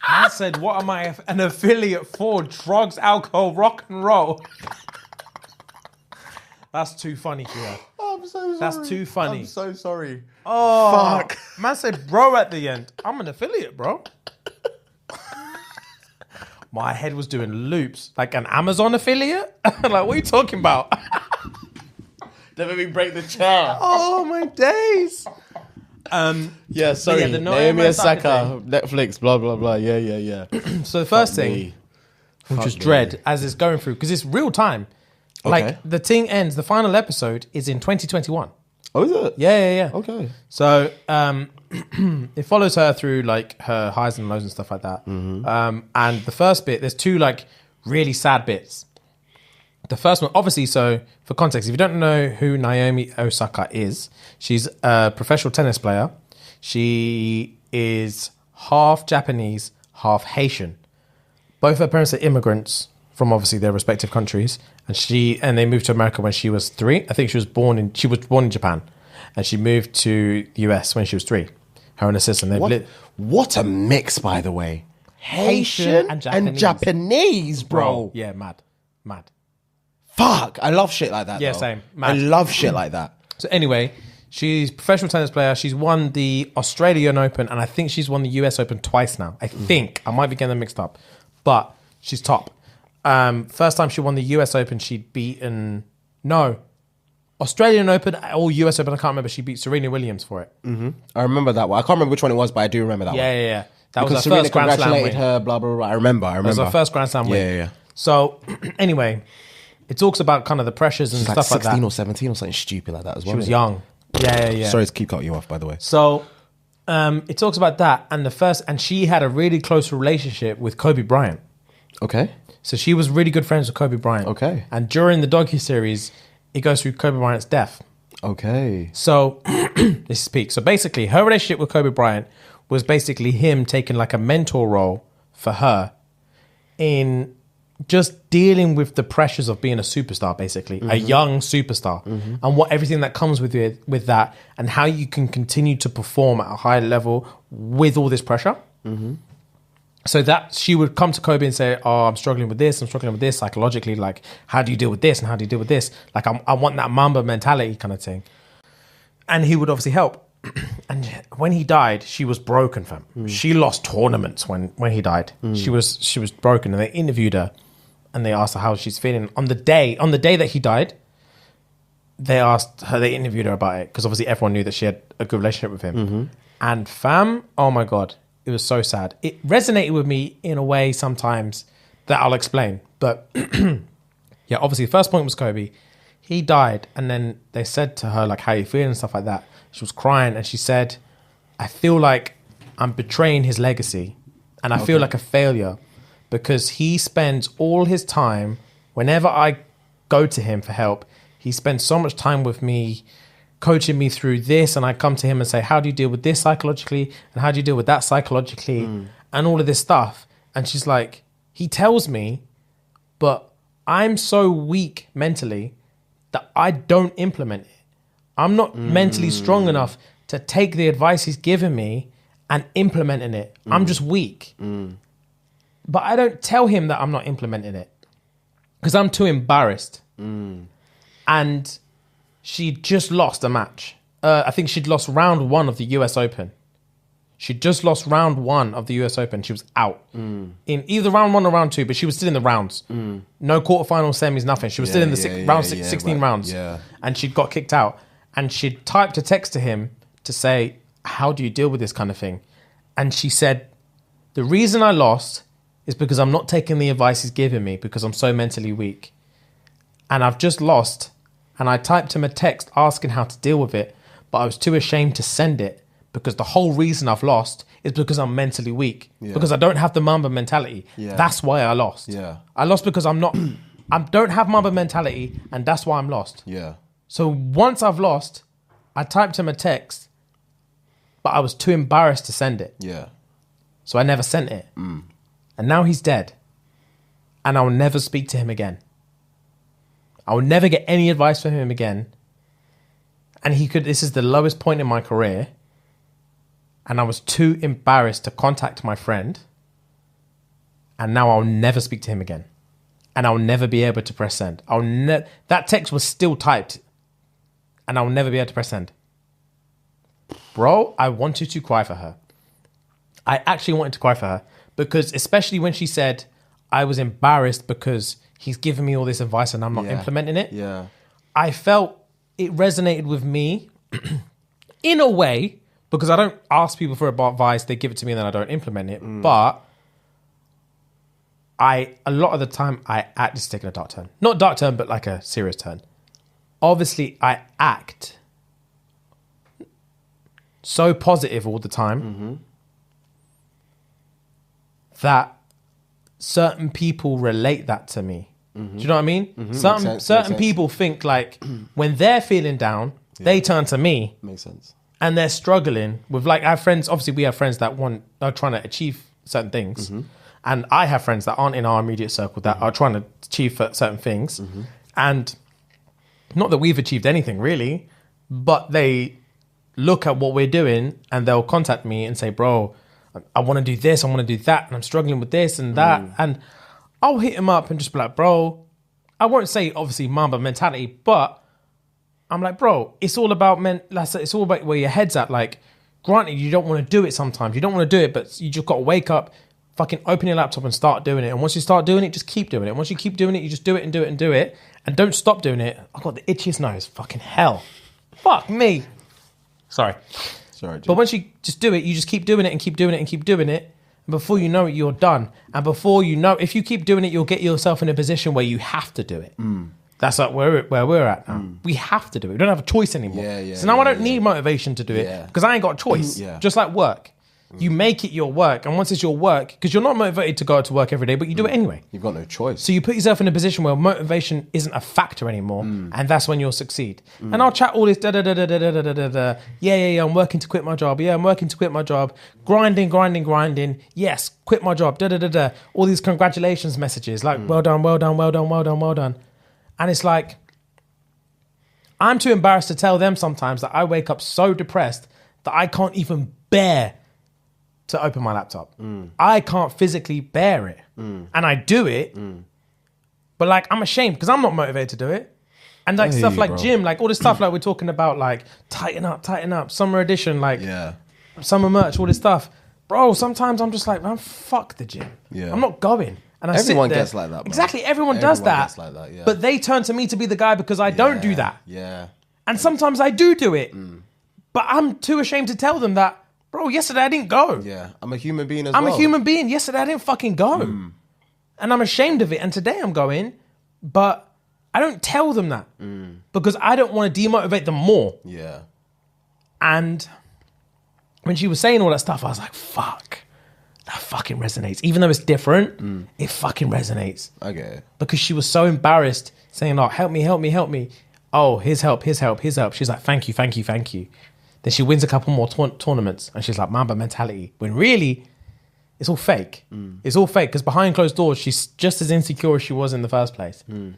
I said, what am I an affiliate for? Drugs, alcohol, rock and roll. That's too funny, Kira. I'm so sorry. That's too funny. I'm so sorry. Oh, fuck. Man said, bro, at the end. I'm an affiliate, bro. My head was doing loops. Like an Amazon affiliate? Like, what are you talking about? Never me break the chair. Oh, my days. Yeah, sorry. Yeah, the Naomi Osaka, Netflix, blah, blah, blah. Yeah. So the first thing, which was dread, as it's going through, because it's real time. Like the thing ends. The final episode is in 2021. Oh, is it? Yeah. Okay. So it follows her through like her highs and lows and stuff like that. And the first bit, there's two like really sad bits. The first one, obviously, so for context, if you don't know who Naomi Osaka is, she's a professional tennis player. She is half Japanese, half Haitian. Both her parents are immigrants from obviously their respective countries, and they moved to America when she was 3. I think she was born in Japan, and she moved to the US when she was 3. Her and her sister. What a mix, by the way. Haitian and Japanese, bro. Yeah, mad. Fuck, I love shit like that. Yeah, though. same. I love shit like that. So anyway, she's a professional tennis player. She's won the Australian Open, and I think she's won the US Open twice now. I think. I might be getting them mixed up. But she's top. First time she won the US Open, she'd beaten... No. Australian Open or US Open, I can't remember. She beat Serena Williams for it. I remember that one. I can't remember which one it was, but I do remember that one. Yeah. That because was her Serena first Grand Slam congratulated win. her, blah, blah, blah. I remember. It was her first Grand Slam win. Yeah. So, anyway, it talks about kind of the pressures and stuff like that. 16 or 17 or something stupid like that as well. She was young. Yeah. Sorry to keep cutting you off, by the way. So, it talks about that, and she had a really close relationship with Kobe Bryant. Okay. So she was really good friends with Kobe Bryant. Okay. And during the docuseries, it goes through Kobe Bryant's death. Okay. So, this is peak. So basically, her relationship with Kobe Bryant was basically him taking like a mentor role for her in just dealing with the pressures of being a superstar, basically, a young superstar, and what everything that comes with it, with that, and how you can continue to perform at a high level with all this pressure. So that she would come to Kobe and say, "Oh, I'm struggling with this psychologically. Like, how do you deal with this? And how do you deal with this? Like, I want that Mamba mentality kind of thing." And he would obviously help. And when he died, she was broken, fam. She lost tournaments when he died. She was broken, and they interviewed her, and they asked her how she's feeling on the day that he died. They interviewed her about it because obviously everyone knew that she had a good relationship with him. And fam, oh my God. It was so sad. It resonated with me in a way sometimes that I'll explain. But yeah, obviously the first point was Kobe. He died, and then they said to her, like, how you feeling and stuff like that. She was crying, and she said, I feel like I'm betraying his legacy, and I feel like a failure because he spends all his time, whenever I go to him for help, he spends so much time with me, coaching me through this, and I come to him and say, how do you deal with this psychologically, and how do you deal with that psychologically, and all of this stuff. And she's like, he tells me, but I'm so weak mentally that I don't implement it. I'm not mentally strong enough to take the advice he's given me and implementing it. I'm just weak. But I don't tell him that I'm not implementing it because I'm too embarrassed. And she just lost a match. I think she'd lost round 1 of the US Open. She'd just lost round 1 of the US Open. She was out in either round 1 or round 2, but she was still in the rounds. No quarterfinal, semis, nothing. She was still in the 16 rounds. Yeah. And she'd got kicked out. And she'd typed a text to him to say, how do you deal with this kind of thing? And she said, the reason I lost is because I'm not taking the advice he's giving me because I'm so mentally weak. And I've just lost. And I typed him a text asking how to deal with it, but I was too ashamed to send it because the whole reason I've lost is because I'm mentally weak, because I don't have the Mamba mentality. That's why I lost. I lost because I don't have Mamba mentality, and that's why I'm lost. So once I've lost, I typed him a text, but I was too embarrassed to send it. So I never sent it. And now he's dead, and I'll never speak to him again. I will never get any advice from him again. And this is the lowest point in my career. And I was too embarrassed to contact my friend. And now I'll never speak to him again. And I'll never be able to press send. That text was still typed. And I'll never be able to press send. Bro, I wanted to cry for her. I actually wanted to cry for her. Because especially when she said, I was embarrassed because he's giving me all this advice and I'm not implementing it. I felt it resonated with me in a way, because I don't ask people for advice, they give it to me and then I don't implement it. But a lot of the time this is taking a dark turn. Not dark turn, but like a serious turn. Obviously, I act so positive all the time that certain people relate that to me. Do you know what I mean? Certain people think like when they're feeling down, they turn to me. Makes sense. And they're struggling with like, I have friends, obviously we have friends that are trying to achieve certain things. And I have friends that aren't in our immediate circle that are trying to achieve certain things. And not that we've achieved anything really, but they look at what we're doing and they'll contact me and say, bro, I want to do this, I want to do that, and I'm struggling with this and that. And I'll hit him up and just be like, bro, I won't say obviously Mamba mentality, but I'm like, bro, it's all about it's all about where your head's at. Like, granted, you don't want to do it sometimes. You don't want to do it, but you just got to wake up, fucking open your laptop and start doing it. And once you start doing it, just keep doing it. And once you keep doing it, you just do it and do it and do it. And don't stop doing it. I've got the itchiest nose. Fucking hell. Fuck me. Sorry, Jim. but once you just do it, you just keep doing it and keep doing it and keep doing it. And before you know it, you're done. And before you know, if you keep doing it, you'll get yourself in a position where you have to do it. That's like where we're at now. We have to do it. We don't have a choice anymore. So now I don't need motivation to do it because I ain't got a choice. Just like work. You make it your work. And once it's your work, because you're not motivated to go to work every day, but you do it anyway. You've got no choice. So you put yourself in a position where motivation isn't a factor anymore. And that's when you'll succeed. And I'll chat all this da-da-da-da-da-da-da-da. Yeah, I'm working to quit my job. Yeah, I'm working to quit my job. Grinding. Yes, quit my job. Da-da-da-da. All these congratulations messages like, well done. And it's like, I'm too embarrassed to tell them sometimes that I wake up so depressed that I can't even bear to open my laptop. I can't physically bear it. And I do it, but like, I'm ashamed because I'm not motivated to do it. And like stuff like gym, like all this stuff like we're talking about, like tighten up, summer edition, like summer merch, all this stuff. Bro, sometimes I'm just like, man, fuck the gym. I'm not going. And everyone gets like that, bro. Exactly, everyone does that. Gets like that, But they turn to me to be the guy because I don't do that. And sometimes I do it. But I'm too ashamed to tell them that, bro, yesterday I didn't go. I'm a human being as well. I'm a human being. Yesterday I didn't fucking go. And I'm ashamed of it. And today I'm going, but I don't tell them that because I don't want to demotivate them more. And when she was saying all that stuff, I was like, fuck. That fucking resonates. Even though it's different, it fucking resonates. Okay. Because she was so embarrassed saying, oh, help me. Oh, his help. She's like, thank you. Then she wins a couple more tournaments and she's like, Mamba mentality. When really, it's all fake. It's all fake because behind closed doors, she's just as insecure as she was in the first place. And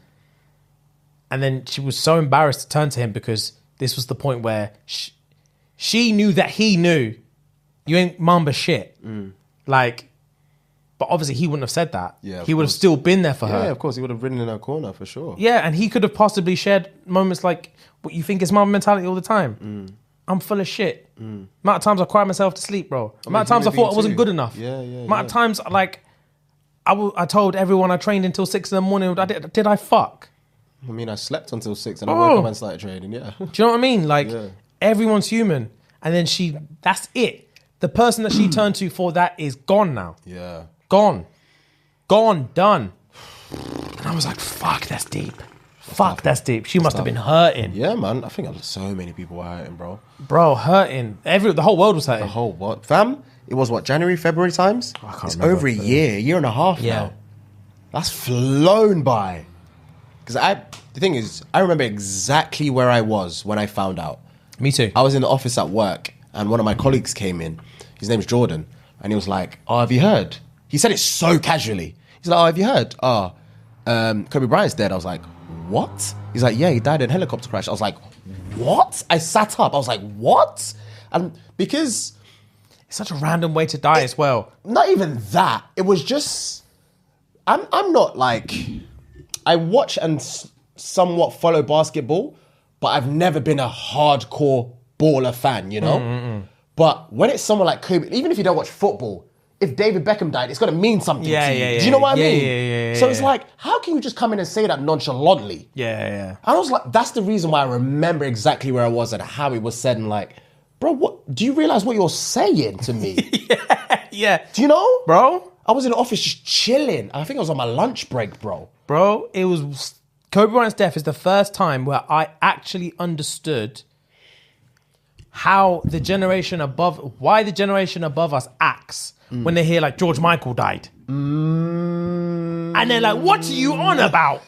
then she was so embarrassed to turn to him because this was the point where she knew that he knew you ain't Mamba shit. Like, but obviously he wouldn't have said that. He would have still been there for her. Yeah, of course. He would have ridden in her corner for sure. Yeah, and he could have possibly shared moments like what you think is Mamba mentality all the time. I'm full of shit. Amount of times I cried myself to sleep, bro. Amount of times I thought I wasn't good enough. Amount of times, like, I told everyone I trained until 6 a.m. Did I fuck? I mean, I slept until 6 and I woke up and started training, Do you know what I mean? Like, everyone's human. And then that's it. The person that she turned to for that is gone now. Gone, done. And I was like, fuck, that's deep. That's deep. She must have been hurting. Yeah, man. I think so many people were hurting, bro. Bro, hurting. The whole world was hurting. The whole what? Fam, it was what, January, February times? I can't it's remember, over a year and a half now. That's flown by. Because the thing is, I remember exactly where I was when I found out. Me too. I was in the office at work and one of my colleagues came in. His name's Jordan. And he was like, oh, have you heard? He said it so casually. He's like, oh, have you heard? Kobe Bryant's dead. I was like, what? He's like, yeah, he died in a helicopter crash. I was like, what? I sat up. I was like, what? And because... It's such a random way to die as well. Not even that. It was just... I'm not like... I watch and somewhat follow basketball, but I've never been a hardcore baller fan, you know? But when it's someone like Kobe, even if you don't watch football, if David Beckham died, it's going to mean something to you. Do you know what I mean? So it's like, how can you just come in and say that nonchalantly? And I was like, that's the reason why I remember exactly where I was and how it was said and like, bro, what? Do you realize what you're saying to me? Yeah. Do you know? Bro? I was in the office just chilling. I think I was on my lunch break, bro. Bro, it was... Kobe Bryant's death is the first time where I actually understood how the generation above... Why the generation above us acts when they hear, like, George Michael died. And they're like, what are you on about?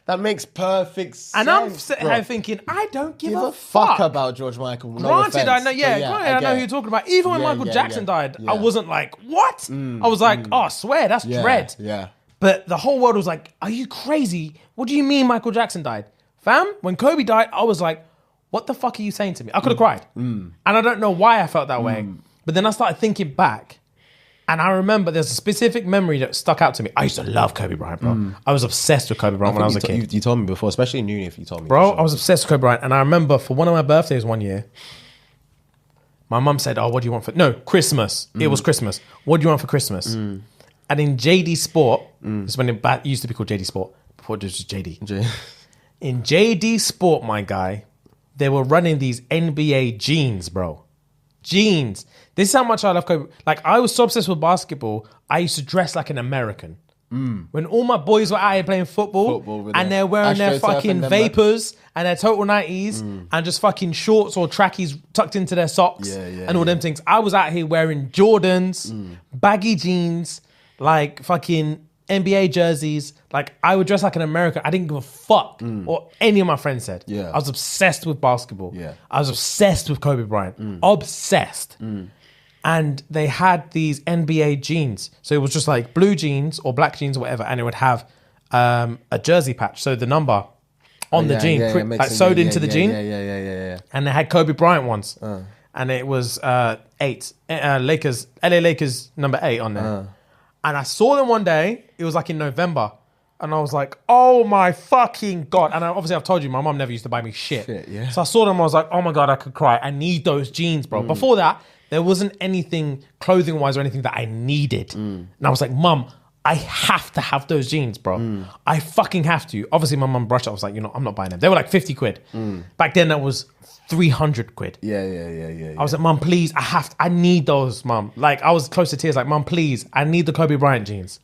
That makes perfect sense. And I'm sitting here thinking, I don't give a fuck about George Michael. Granted, I know, I know who you're talking about. Even when Michael Jackson died, I wasn't like, what? I was like, oh, I swear, that's dread. Yeah. But the whole world was like, are you crazy? What do you mean Michael Jackson died? Fam, when Kobe died, I was like, what the fuck are you saying to me? I could have cried. And I don't know why I felt that way. But then I started thinking back. And I remember there's a specific memory that stuck out to me. I used to love Kobe Bryant, bro. I was obsessed with Kobe Bryant when I was a kid. You told me before, especially in uni, if you told me. Bro, I was obsessed with Kobe Bryant. And I remember for one of my birthdays one year, my mum said, oh, what do you want for... No, Christmas. It was Christmas. What do you want for Christmas? And in JD Sport, this is when it used to be called JD Sport, before it was just JD. In JD Sport, my guy, they were running these NBA jeans, bro. Jeans. This is how much I love Kobe. Like, I was so obsessed with basketball, I used to dress like an American. When all my boys were out here playing football and they're wearing their fucking Vapors and their Total 90s and just fucking shorts or trackies tucked into their socks and all them things. I was out here wearing Jordans, baggy jeans, like fucking NBA jerseys. Like, I would dress like an American. I didn't give a fuck what any of my friends said. Yeah. I was obsessed with basketball. Yeah. I was obsessed with Kobe Bryant. Obsessed. And they had these NBA jeans. So it was just like blue jeans or black jeans or whatever. And it would have a jersey patch. So the number on the jean, like sewed into the jean. Yeah. And they had Kobe Bryant ones. And it was 8. LA Lakers number 8 on there. And I saw them one day. It was like in November. And I was like, oh my fucking God. And obviously I've told you, my mom never used to buy me shit. So I saw them, I was like, oh my God, I could cry. I need those jeans, bro. Before that, there wasn't anything clothing-wise or anything that I needed. And I was like, Mum, I have to have those jeans, bro. I fucking have to. Obviously, my mum brushed it. I was like, I'm not buying them. They were like 50 quid. Back then, that was 300 quid. Yeah. I was like, Mum, please, I need those, Mum. Like, I was close to tears. Like, Mum, please, I need the Kobe Bryant jeans.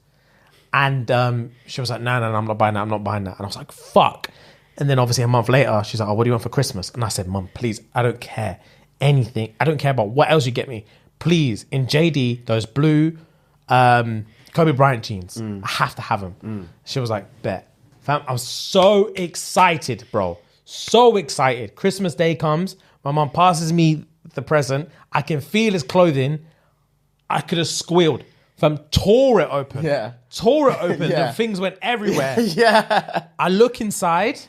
And she was like, no, I'm not buying that. And I was like, fuck. And then obviously a month later, she's like, oh, what do you want for Christmas? And I said, Mum, please, I don't care anything. I don't care about what else you get me. Please, in JD, those blue Kobe Bryant jeans, I have to have them. She was like, bet. Fam, I was so excited, bro. So excited. Christmas Day comes. My mum passes me the present. I can feel his clothing. I could have squealed. Fam, tore it open. Tore it open. And things went everywhere. I look inside.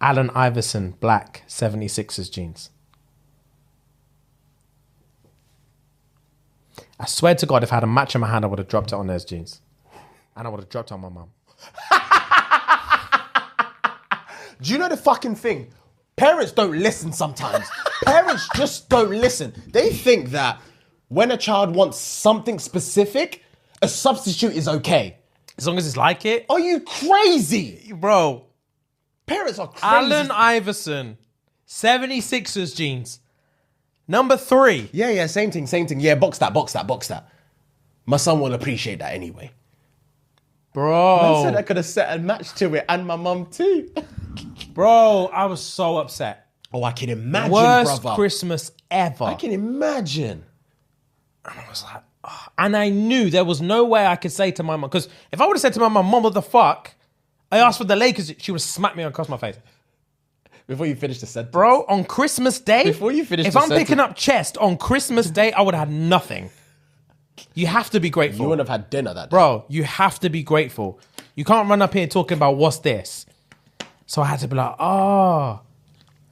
Allen Iverson, black, 76ers jeans. I swear to God, if I had a match in my hand, I would have dropped it on those jeans. And I would have dropped it on my mum. Do you know the fucking thing? Parents don't listen sometimes. Parents just don't listen. They think that when a child wants something specific, a substitute is okay. As long as it's like it. Are you crazy? Bro. Parents are crazy. Allen Iverson, 76ers jeans. Number 3. Yeah, same thing. Yeah, box that. My son will appreciate that anyway. Bro. I said I could have set a match to it and my mum too. Bro, I was so upset. Oh, I can imagine, Worst brother. Christmas ever. I can imagine. And I was like, oh. And I knew there was no way I could say to my mum, because if I would have said to my mum, what the fuck? I asked for the Lakers, she would have smacked me across my face. Before you finish the sentence. Bro, on Christmas Day, before you finish if I'm picking up chest on Christmas Day, I would have had nothing. You have to be grateful. You wouldn't have had dinner that day. Bro, you have to be grateful. You can't run up here talking about what's this. So I had to be like, oh.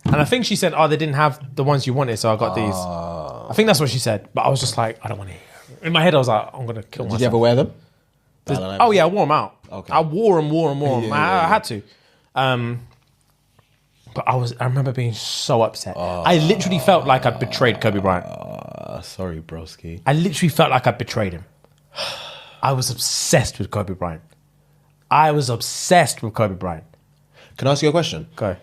And I think she said, oh, they didn't have the ones you wanted, so I got these. I think that's what she said. But I was just like, I don't want to hear it. In my head, I was like, I'm going to kill myself. Did you ever wear them? Oh, yeah, I wore them out. Okay. I wore them. Yeah. I had to. But I remember being so upset. I literally felt like I'd betrayed Kobe Bryant. Sorry, broski. I literally felt like I betrayed him. I was obsessed with Kobe Bryant. Can I ask you a question? Go.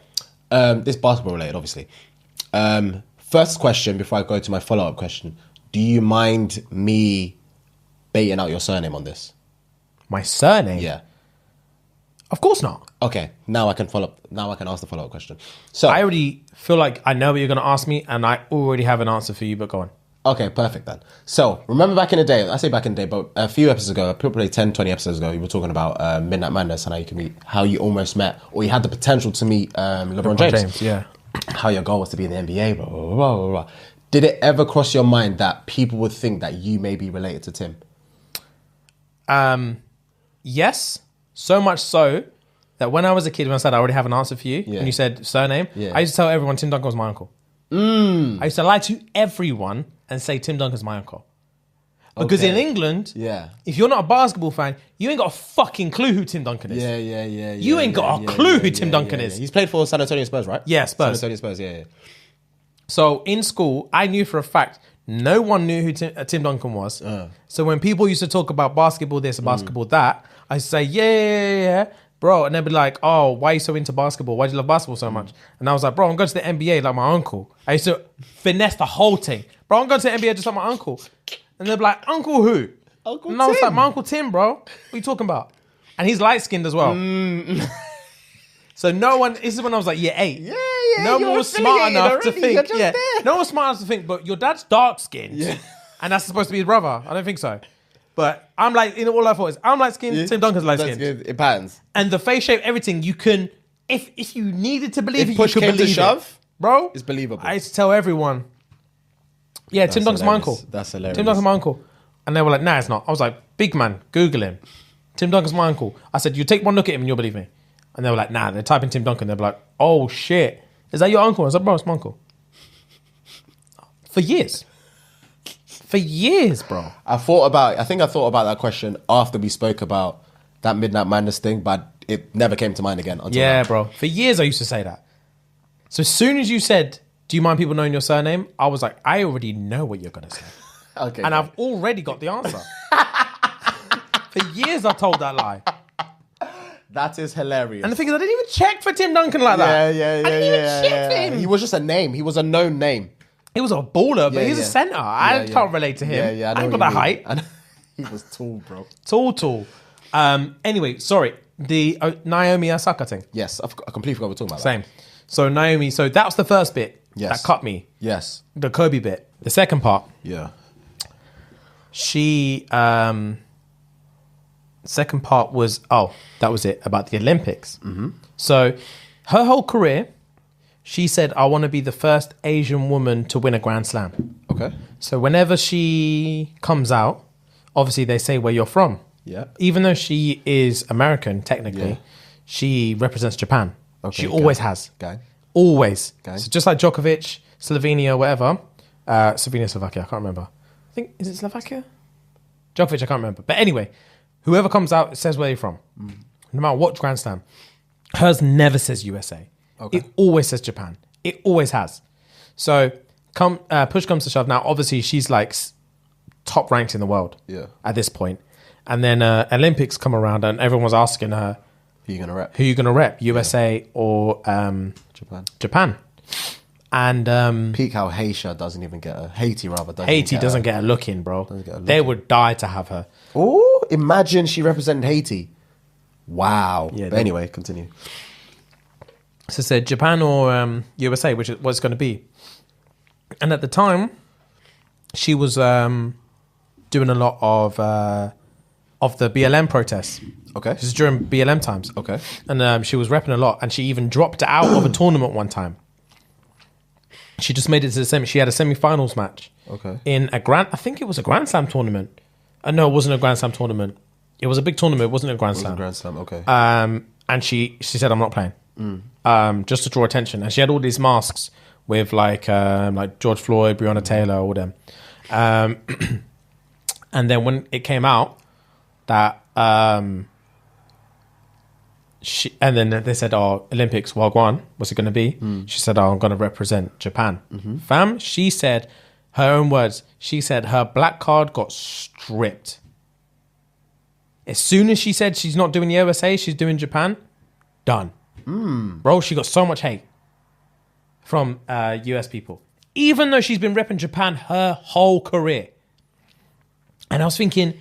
This basketball related, obviously. First question before I go to my follow-up question. do you mind me baiting out your surname on this? My surname? Yeah. Of course not. Okay, now I can follow up. Now I can ask the follow-up question. So I already feel like I know what you're going to ask me, and I already have an answer for you, but go on. Okay, perfect then. So, remember back in the day, I say back in the day, but a few episodes ago, probably 10, 20 episodes ago, you were talking about Midnight Madness and how you can meet, how you almost met, or you had the potential to meet LeBron James. Yeah. How your goal was to be in the NBA, blah, blah, blah, blah, blah. Did it ever cross your mind that people would think that you may be related to Tim? Yes, so much so that when I was a kid, when I said I already have an answer for you, Yeah. and you said surname, Yeah. I used to tell everyone Tim Duncan was my uncle. I used to lie to everyone and say Tim Duncan's my uncle. Because in England, Yeah. if you're not a basketball fan, you ain't got a fucking clue who Tim Duncan is. Yeah. You ain't got a clue who Tim Duncan is. He's played for San Antonio Spurs, right? Yeah, Spurs. San Antonio Spurs, yeah. So in school, I knew for a fact no one knew who Tim Duncan was. So when people used to talk about basketball this and basketball that, I say, yeah. Bro, and they'd be like, oh, why are you so into basketball? Why do you love basketball so much? And I was like, bro, I'm going to the NBA like my uncle. I used to finesse the whole thing. Bro, I'm going to the NBA just like my uncle. And they'd be like, uncle who? Uncle and I was Tim. like, my uncle Tim, bro. What are you talking about? And he's light-skinned as well. So no one, this is when I was like, year 8. Yeah. No one was smart enough to think. Yeah. No one was smart enough to think, but your dad's dark-skinned. Yeah. And that's supposed to be his brother. I don't think so. But I'm like, all I thought is, I'm light-skinned, Tim Duncan's light-skinned. That's good. It patterns. And the face shape, everything, you can, if you needed to believe If it, push you could came to believe shove, it. Bro, it's believable. I used to tell everyone, yeah, Tim Duncan's my uncle. That's hilarious. Tim Duncan's my uncle. And they were like, nah, it's not. I was like, big man, Google him. Tim Duncan's my uncle. I said, you take one look at him and you'll believe me. And they were like, nah, they're typing Tim Duncan. They're like, oh shit, is that your uncle? I was like, bro, it's my uncle. For years. For years, bro. I thought about that question after we spoke about that Midnight Madness thing, but it never came to mind again. Until Yeah, now. bro. For years I used to say that. So as soon as you said, do you mind people knowing your surname? I was like, I already know what you're going to say. Okay. And I've already got the answer. For years I told that lie. That is hilarious. And the thing is, I didn't even check for Tim Duncan like that. Yeah. I didn't even check for him. He was just a name. He was a known name. He was a baller, but Yeah, he's a yeah. centre. I can't relate to him. Yeah. I ain't got that height. He was tall, bro. Tall. Anyway, sorry. The Naomi Osaka thing. Yes, I completely forgot we were talking about Same. So Naomi, so that was the first bit Yes. that cut me. that. Yes. The Kobe bit. The second part, Yeah. she second part was that was it about the Olympics. So her whole career, she said, I want to be the first Asian woman to win a Grand Slam. Okay. So whenever she comes out, obviously they say where you're from. Yeah. Even though she is American technically, Yeah. she represents Japan. Okay, She always has. Gang. Always. Okay. So just like Djokovic, Slovenia, whatever. Slovenia, Slovakia, I can't remember. I think, is it Slovakia? Djokovic, I can't remember. But anyway, whoever comes out says where you're from. No matter what Grand Slam. Hers never says USA. Okay. It always says Japan. It always has. So push comes to shove. Now, obviously, she's like top ranked in the world at this point. And then Olympics come around and everyone was asking her, Who you gonna rep? who you going to rep, USA or Japan? And Peak how Haiti doesn't even get a Haiti doesn't get a look in, bro. They would die to have her. Oh, imagine she represented Haiti. Wow. Yeah, But anyway, continue. So it said Japan or USA, which is what it's going to be. And at the time, she was doing a lot of the BLM protests. Okay. This is during BLM times. Okay. And she was repping a lot, and she even dropped out of a tournament one time. She just made it to the semi. She had a semi-finals match. Okay. In I think it was a Grand Slam tournament. No, it wasn't a Grand Slam tournament. It was a big tournament. It wasn't a Grand Slam. Grand Slam, okay. And she said, I'm not playing. Just to draw attention. And she had all these masks with like George Floyd, Breonna Taylor, all them. And then when it came out that and then they said, Olympics, Wagwan, what's it going to be? She said, I'm going to represent Japan. Fam, she said, her own words, she said her black card got stripped. As soon as she said she's not doing the USA, she's doing Japan, done. Bro, she got so much hate from US people. even though she's been repping Japan her whole career. And I was thinking,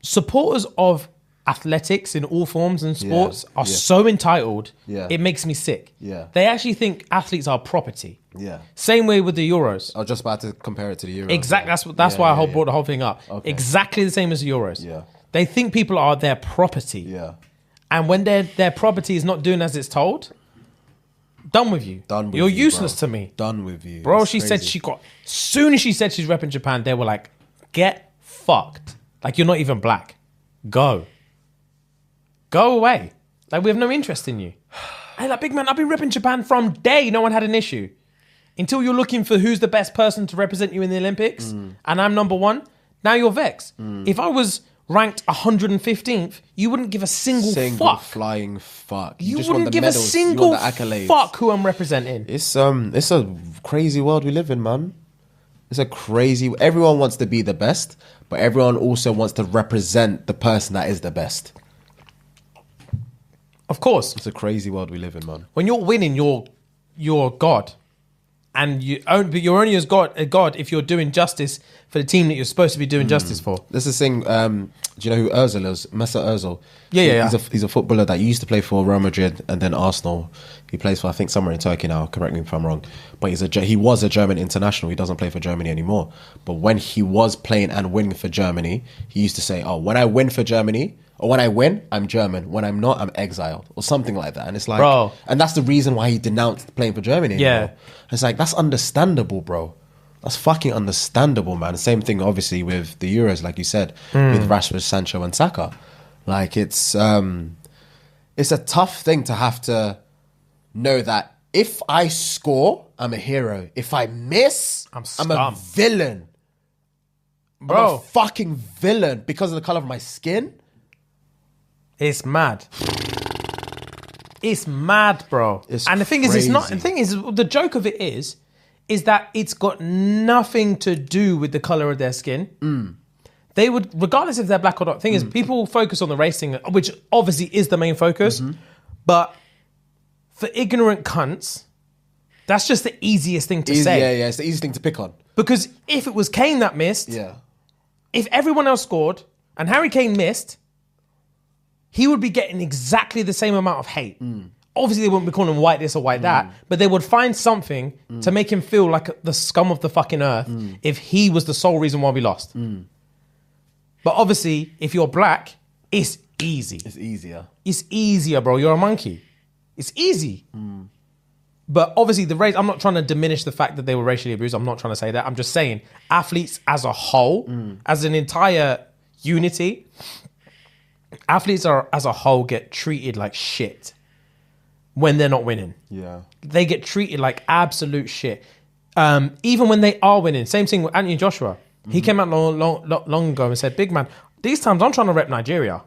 supporters of athletics in all forms and sports are so entitled, it makes me sick. Yeah. They actually think athletes are property. Yeah. Same way with the Euros. I was just about to compare it to the Euros. Exactly. That's why I brought the whole thing up. Okay. Exactly the same as the Euros. Yeah. They think people are their property. Yeah. And when their property is not doing as it's told, done with you. You're useless to me. Done with you. Bro, said soon as she said she's repping Japan, they were like, get fucked. Like, you're not even black. Go away. Like, we have no interest in you. Hey, like, big man, I've been repping Japan from day no one had an issue. Until you're looking for who's the best person to represent you in the Olympics, and I'm number one, now you're vexed. If I was ranked 115th, you wouldn't give a single fuck. Flying fuck. You just wouldn't want the give medals. a single you want the accolades. fuck who I'm representing. It's a crazy world we live in, man. It's a crazy... Everyone wants to be the best, but everyone also wants to represent the person that is the best. Of course. It's a crazy world we live in, man. When you're winning, you're God. And you're only as God if you're doing justice for the team that you're supposed to be doing justice for. This is thing. Do you know who Ozil is? Mesut Ozil. Yeah. He's a footballer that used to play for Real Madrid and then Arsenal. He plays for, I think, somewhere in Turkey now. Correct me if I'm wrong. But he was a German international. He doesn't play for Germany anymore. But when he was playing and winning for Germany, he used to say, "Oh, when I win for Germany." Or when I win, I'm German. When I'm not, I'm exiled. Or something like that. And it's like... Bro. And that's the reason why he denounced playing for Germany anymore. Yeah. It's like, that's understandable, bro. That's fucking understandable, man. Same thing, obviously, with the Euros, like you said, with Rashford, Sancho, and Saka. Like, it's a tough thing to have to know that if I score, I'm a hero. If I miss, I'm a villain. Bro. I'm a fucking villain because of the colour of my skin. It's mad. It's mad, bro. And the thing is, it's not. The thing is, the joke of it is that it's got nothing to do with the color of their skin. They would, regardless if they're black or not. Thing is, people focus on the race thing, which obviously is the main focus. But for ignorant cunts, that's just the easiest thing to say. Yeah, it's the easiest thing to pick on. Because if it was Kane that missed, if everyone else scored and Harry Kane missed, he would be getting exactly the same amount of hate. Obviously, they wouldn't be calling him white this or white that, but they would find something to make him feel like the scum of the fucking earth if he was the sole reason why we lost. But obviously, if you're black, it's easy. It's easier. It's easier, bro. You're a monkey. It's easy. But obviously, the race, I'm not trying to diminish the fact that they were racially abused. I'm not trying to say that. I'm just saying, athletes as a whole, as an entire unity, athletes as a whole get treated like shit when they're not winning. Yeah. They get treated like absolute shit. Even when they are winning. Same thing with Anthony Joshua. He came out long ago and said, big man, these times I'm trying to rep Nigeria.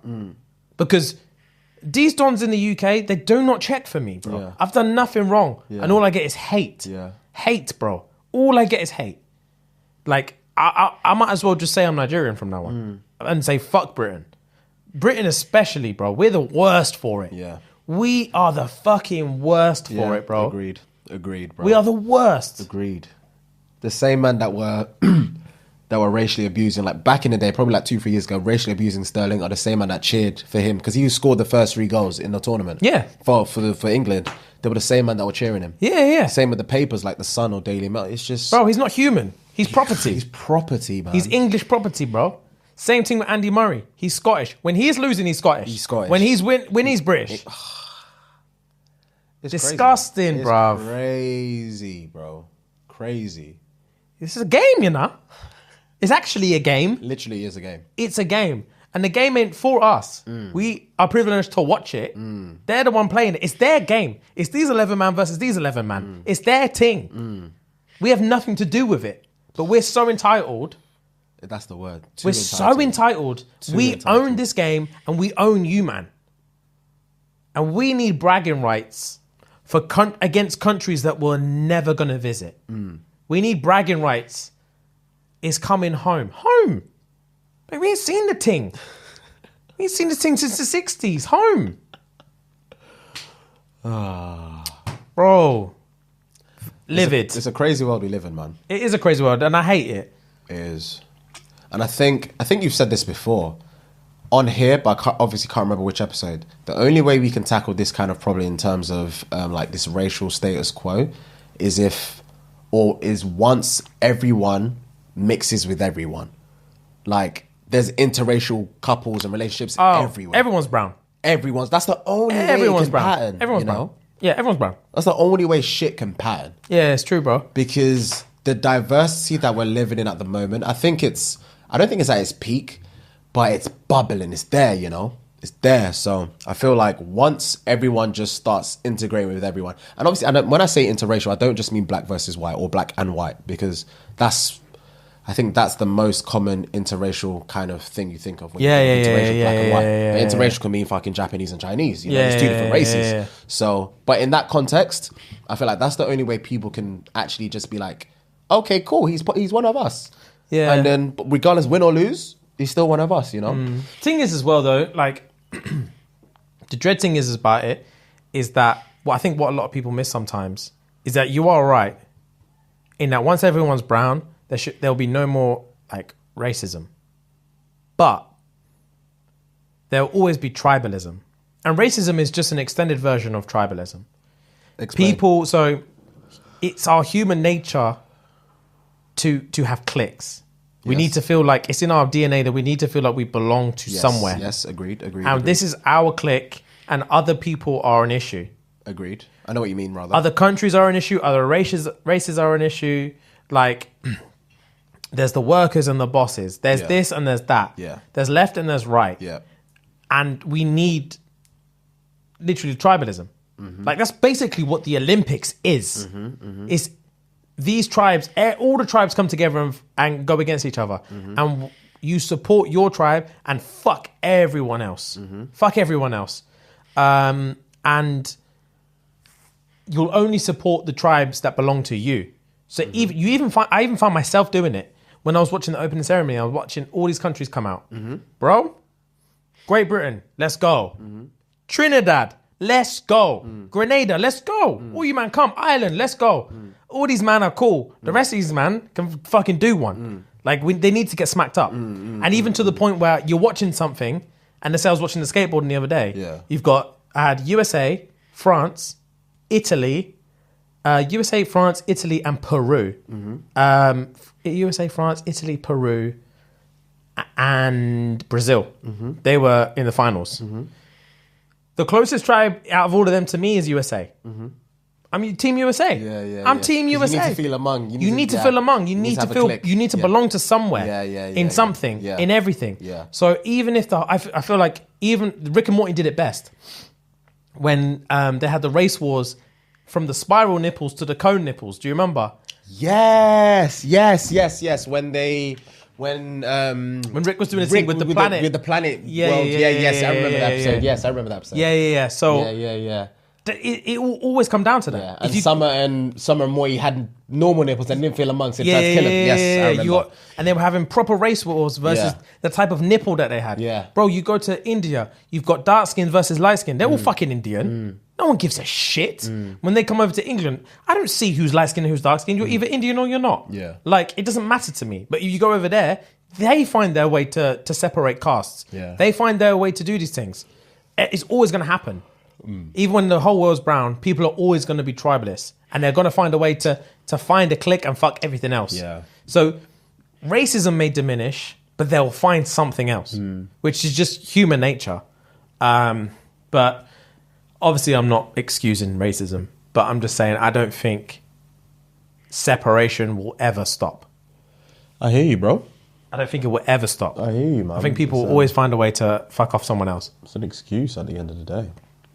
Because these dons in the UK, they do not check for me, bro. I've done nothing wrong. And all I get is hate. Hate, bro. All I get is hate. Like, I might as well just say I'm Nigerian from now on. And say, fuck Britain. Britain especially, bro. We're the worst for it. Yeah. We are the fucking worst for it, bro. Agreed, bro. We are the worst. Agreed. The same man that were that were racially abusing, like back in the day, probably like 2-3 years ago, racially abusing Sterling are the same man that cheered for him because he scored the first 3 goals in the tournament. Yeah. For England. They were the same man that were cheering him. Yeah. Same with the papers like the Sun or Daily Mail. It's just... Bro, he's not human. He's property. He's property, man. He's English property, bro. Same thing with Andy Murray. He's Scottish. When he is losing, he's Scottish. He's Scottish. When he's he's British. It's disgusting, bro. Crazy, bro. Crazy. This is a game, you know. It's actually a game. Literally is a game. It's a game. And the game ain't for us. We are privileged to watch it. They're the one playing it. It's their game. It's these 11 man versus these 11 man. It's their thing. We have nothing to do with it. But we're so entitled. That's the word. We're so entitled. We own this game and we own you, man. And we need bragging rights for against countries that we're never going to visit. We need bragging rights. It's coming home. Home. But we ain't seen the thing. We ain't seen the thing since the 60s. Home. Bro. livid. It's a crazy world we live in, man. It is a crazy world, and I hate it. It is. And I think you've said this before on here, but I obviously can't remember which episode. The only way we can tackle this kind of problem in terms of like this racial status quo is once everyone mixes with everyone. Like there's interracial couples and relationships everywhere. Everyone's brown. That's the only way it can pattern. Everyone's brown. Yeah, everyone's brown. That's the only way shit can pattern. Yeah, it's true, bro. Because the diversity that we're living in at the moment, I don't think it's at its peak, but it's bubbling. It's there, It's there. So I feel like once everyone just starts integrating with everyone, and obviously when I say interracial, I don't just mean black versus white or black and white, because I think that's the most common interracial kind of thing you think of when you think interracial black and white. But interracial can mean fucking Japanese and Chinese. There's two different races. Yeah. So, but in that context, I feel like that's the only way people can actually just be like, okay, cool, he's one of us. Yeah. And then regardless, win or lose, he's still one of us, Thing is as well though, like the dread thing is about it is that what a lot of people miss sometimes is that you are right in that once everyone's brown, there'll be no more like racism, but there'll always be tribalism, and racism is just an extended version of tribalism. Explain. So it's our human nature to have cliques. We need to feel like it's in our DNA that we need to feel like we belong to somewhere. Yes, agreed. And this is our clique, and other people are an issue. Agreed. I know what you mean, rather. Other countries are an issue. Other races are an issue. Like, there's the workers and the bosses. There's this and there's that. Yeah. There's left and there's right. Yeah. And we need literally tribalism. Mm-hmm. Like, that's basically what the Olympics is. Mm-hmm, mm-hmm. It's these tribes, all the tribes come together and go against each other. Mm-hmm. And you support your tribe and fuck everyone else. Mm-hmm. Fuck everyone else. And you'll only support the tribes that belong to you. So I even find myself doing it. When I was watching the opening ceremony, I was watching all these countries come out. Mm-hmm. Bro, Great Britain, let's go. Mm-hmm. Trinidad, let's go. Grenada, let's go. All you man come. Ireland, let's go. All these man are cool. The rest of these man can fucking do one. Like they need to get smacked up. And even to the point where you're watching something, and the I was watching the skateboarding the other day. Yeah. I had USA, France, Italy, and Peru. USA, France, Italy, Peru, and Brazil. Mm-hmm. They were in the finals. Mm-hmm. The closest tribe out of all of them to me is USA. Mm-hmm. I mean, Team USA. I'm Team USA. You need to feel among. You need to feel among. You need to feel. You need to belong to somewhere. In something. Yeah. In everything. Yeah. So even if I feel like even Rick and Morty did it best when they had the race wars from the spiral nipples to the cone nipples. Do you remember? Yes. When Rick was doing a thing with the planet. With the planet world. Yes, I remember that episode. Yes, I remember that episode. Yeah. So it will always come down to that. Yeah. And Summer and Morty had normal nipples and didn't feel among, so they tried to kill him. Yes, I remember. And they were having proper race wars versus the type of nipple that they had. Yeah. Bro, you go to India, you've got dark skin versus light skin. They're all fucking Indian. No one gives a shit. When they come over to England, I don't see who's light skinned and who's dark skinned. You're either Indian or you're not. Yeah. Like, it doesn't matter to me. But if you go over there, they find their way to separate castes. Yeah. They find their way to do these things. It's always going to happen. Even when the whole world's brown, people are always going to be tribalists. And they're going to find a way to find a clique and fuck everything else. Yeah. So racism may diminish, but they'll find something else, which is just human nature. But obviously I'm not excusing racism, but I'm just saying I don't think separation will ever stop. I hear you, bro. I don't think it will ever stop. I hear you, man. I think people will always find a way to fuck off someone else. It's an excuse at the end of the day.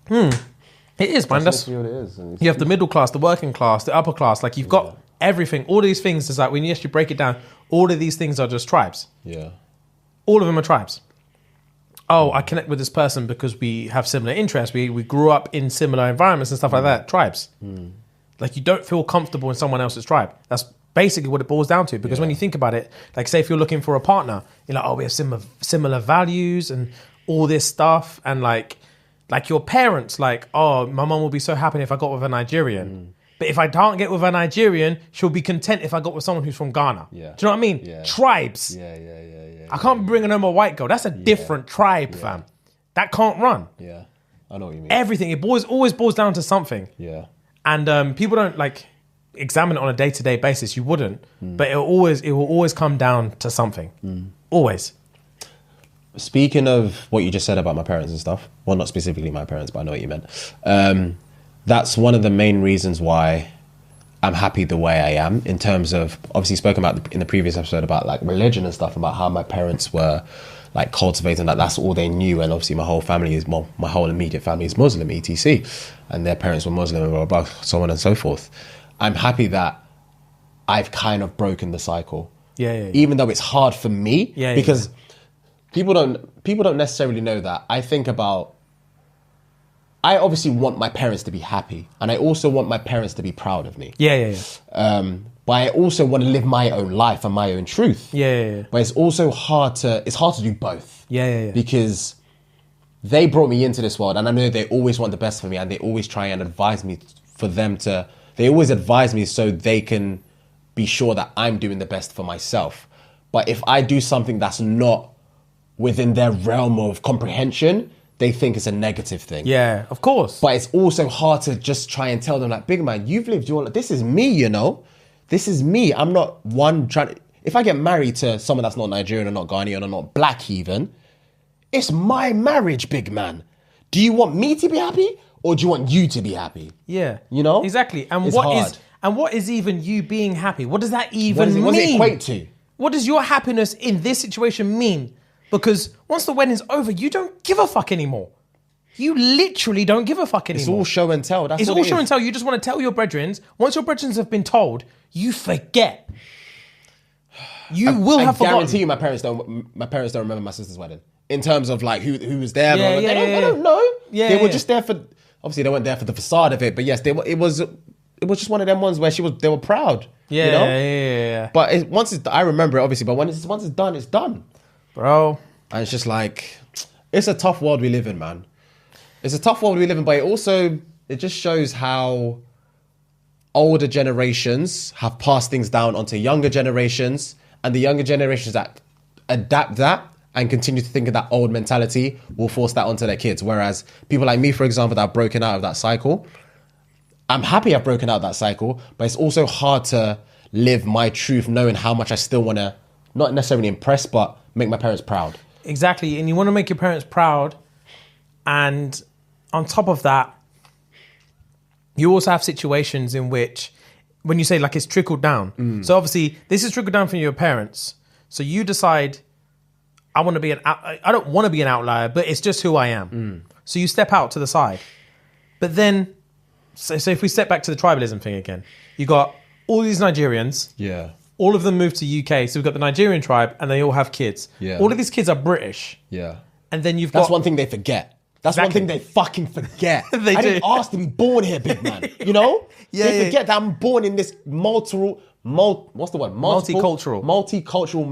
It is, man. That's what it is. You have the middle class, the working class, the upper class. Like, you've got everything. All these things is like, when you actually break it down, all of these things are just tribes. Yeah. All of them are tribes. Oh, I connect with this person because we have similar interests. We grew up in similar environments and stuff like that. Tribes. Like, you don't feel comfortable in someone else's tribe. That's basically what it boils down to. Because when you think about it, like, say if you're looking for a partner, you're like, oh, we have similar values and all this stuff. And like your parents, like, oh, my mum will be so happy if I got with a Nigerian. But if I can't get with a Nigerian, she'll be content if I got with someone who's from Ghana. Yeah. Do you know what I mean? Yeah. Tribes. Yeah. I can't be bringing home a white girl. That's a different tribe, fam. That can't run. Yeah. I know what you mean. Everything. It always boils down to something. Yeah. And people don't like examine it on a day-to-day basis. You wouldn't. But it will always come down to something. Always. Speaking of what you just said about my parents and stuff, well, not specifically my parents, but I know what you meant. That's one of the main reasons why I'm happy the way I am, in terms of, obviously spoken about in the previous episode about like religion and stuff, about how my parents were like cultivating that. That's all they knew. And obviously my whole family is, well, my whole immediate family is Muslim, etc. And their parents were Muslim and blah, blah, blah, so on and so forth. I'm happy that I've kind of broken the cycle. Yeah. Even though it's hard for me, because people don't necessarily know that. I obviously want my parents to be happy, and I also want my parents to be proud of me. Yeah. But I also want to live my own life and my own truth. Yeah. But it's also hard to do both. Yeah. Because they brought me into this world, and I know they always want the best for me, and they always try and advise me they always advise me so they can be sure that I'm doing the best for myself. But if I do something that's not within their realm of comprehension, they think it's a negative thing. Yeah, of course. But it's also hard to just try and tell them, like, big man, you've lived your life. This is me, you know? This is me. I'm not one trying to... If I get married to someone that's not Nigerian or not Ghanaian or not black even, it's my marriage, big man. Do you want me to be happy or do you want you to be happy? Yeah. You know? Exactly. And it's what hard. what is even you being happy? What does that even mean? What does it equate to? What does your happiness in this situation mean? Because once the wedding's over, you don't give a fuck anymore. You literally don't give a fuck anymore. It's all show and tell. It's all show and tell. You just want to tell your brethren. Once your brethren have been told, you forget. You will have forgotten. I guarantee you, my parents don't remember my sister's wedding in terms of like who was there. They don't know. Yeah, they were just there for. Obviously, they weren't there for the facade of it, but yes, it was just one of them ones where they were proud. Yeah, you know? Yeah. But I remember it obviously. But once it's done, it's done, bro. And it's just like, it's a tough world we live in, man. It's a tough world we live in, but it just shows how older generations have passed things down onto younger generations, and the younger generations that adapt that and continue to think of that old mentality will force that onto their kids. Whereas people like me, for example, that have broken out of that cycle, I'm happy I've broken out of that cycle, but it's also hard to live my truth knowing how much I still want to, not necessarily impress, but make my parents proud. Exactly. And you want to make your parents proud. And on top of that, you also have situations in which, when you say like it's trickled down. So obviously this is trickled down from your parents. So you decide, I don't want to be an outlier, but it's just who I am. So you step out to the side. But then, so if we step back to the tribalism thing again, you got all these Nigerians. Yeah. All of them moved to UK. So we've got the Nigerian tribe and they all have kids. Yeah. All of these kids are British. Yeah. And then That's one thing they forget. That's one thing they fucking forget. I didn't ask to be born here, big man. You know? They forget that I'm born in this multicultural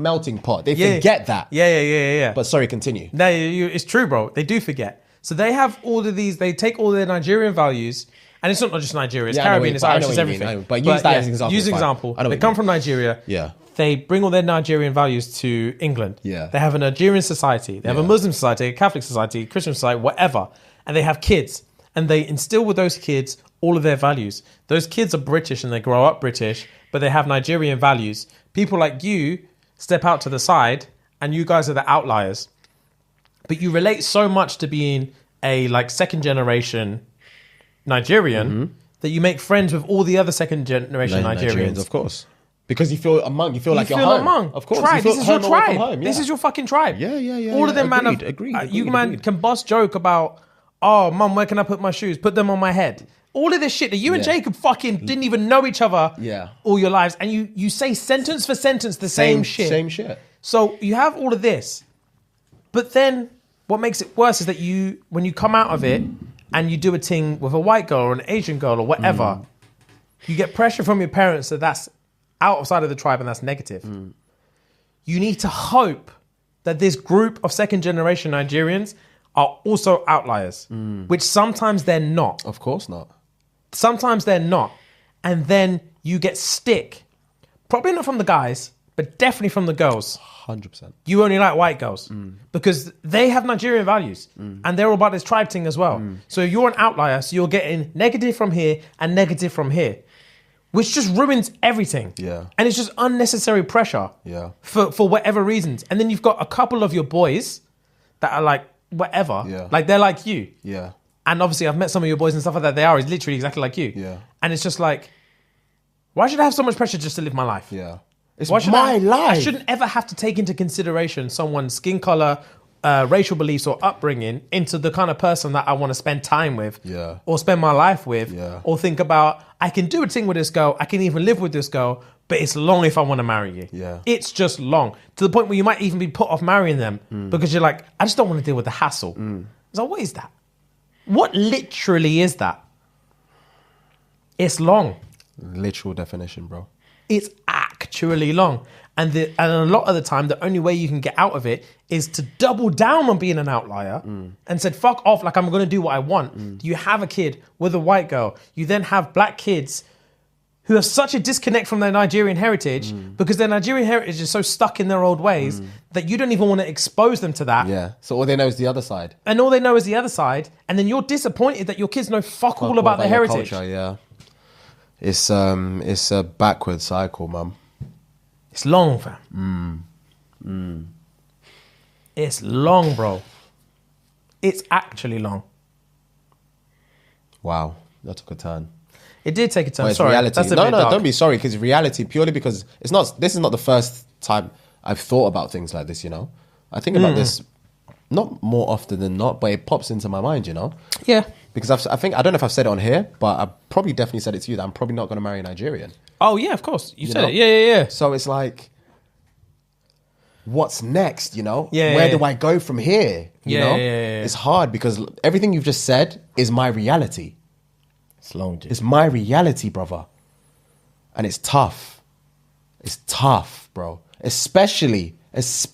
melting pot. They forget that. Yeah. But sorry, continue. No, it's true, bro. They do forget. So they have all of these, they take all their Nigerian values, and it's not just Nigeria, it's Caribbean, it's Irish, it's everything. But use that as an example. Use an example. They come from Nigeria. Yeah. They bring all their Nigerian values to England. Yeah. They have a Nigerian society. They have a Muslim society, a Catholic society, Christian society, whatever. And they have kids. And they instill with those kids all of their values. Those kids are British and they grow up British, but they have Nigerian values. People like you step out to the side and you guys are the outliers. But you relate so much to being a like second generation Nigerian that you make friends with all the other second generation Nigerians. Of course. Because you feel among, you feel like you're home. Among. Of course. Tribe. This is your tribe. This is your fucking tribe. Yeah. All of them, Agreed. man can bust joke about, oh, mum, where can I put my shoes? Put them on my head. All of this shit that you and Jacob fucking didn't even know each other all your lives. And you say sentence for sentence the same shit. Same shit. So you have all of this. But then what makes it worse is that when you come out of it and you do a thing with a white girl or an Asian girl or whatever, you get pressure from your parents that's outside of the tribe and that's negative. You need to hope that this group of second generation Nigerians are also outliers, which sometimes they're not. Of course not. Sometimes they're not. and then you get stick. Probably not from the guys, but definitely from the girls. 100%. You only like white girls because they have Nigerian values and they're all about this tribe thing as well. So you're an outlier, so you're getting negative from here and negative from here, which just ruins everything. Yeah. And it's just unnecessary pressure. Yeah. For whatever reasons. And then you've got a couple of your boys that are like whatever. Yeah. Like they're like you. Yeah. And obviously I've met some of your boys and stuff like that. They are literally exactly like you. Yeah. And it's just like, why should I have so much pressure just to live my life? Yeah. It's Why should my life. I shouldn't ever have to take into consideration someone's skin color, racial beliefs or upbringing into the kind of person that I want to spend time with or spend my life with or think about, I can do a thing with this girl, I can even live with this girl, but it's long if I want to marry you. Yeah. It's just long to the point where you might even be put off marrying them because you're like, I just don't want to deal with the hassle. So what is that? What literally is that? It's long. Literal definition, bro. It's actually long. And a lot of the time, the only way you can get out of it is to double down on being an outlier and said, fuck off, like I'm going to do what I want. You have a kid with a white girl. You then have black kids who have such a disconnect from their Nigerian heritage because their Nigerian heritage is so stuck in their old ways that you don't even want to expose them to that. Yeah. So all they know is the other side. And all they know is the other side. And then you're disappointed that your kids know fuck all about their heritage. Culture, yeah. It's a backward cycle, man. It's long, fam. It's long, bro. It's actually long. Wow, that took a turn. It did take a turn. Well, it's sorry, reality. that's a No, bit no, dark. don't be sorry, because reality, purely because it's not. This is not the first time I've thought about things like this. You know, I think about this not more often than not, but it pops into my mind. You know, Yeah. because I don't know if I've said it on here, but I probably definitely said it to you that I'm probably not going to marry a Nigerian. Oh yeah, of course. You said know? it. Yeah. So it's like, what's next? You know, Yeah, where yeah. do I go from here? You know, Yeah. It's hard because everything you've just said is my reality. It's long, dude. It's my reality, brother. And it's tough. It's tough, bro. Especially, as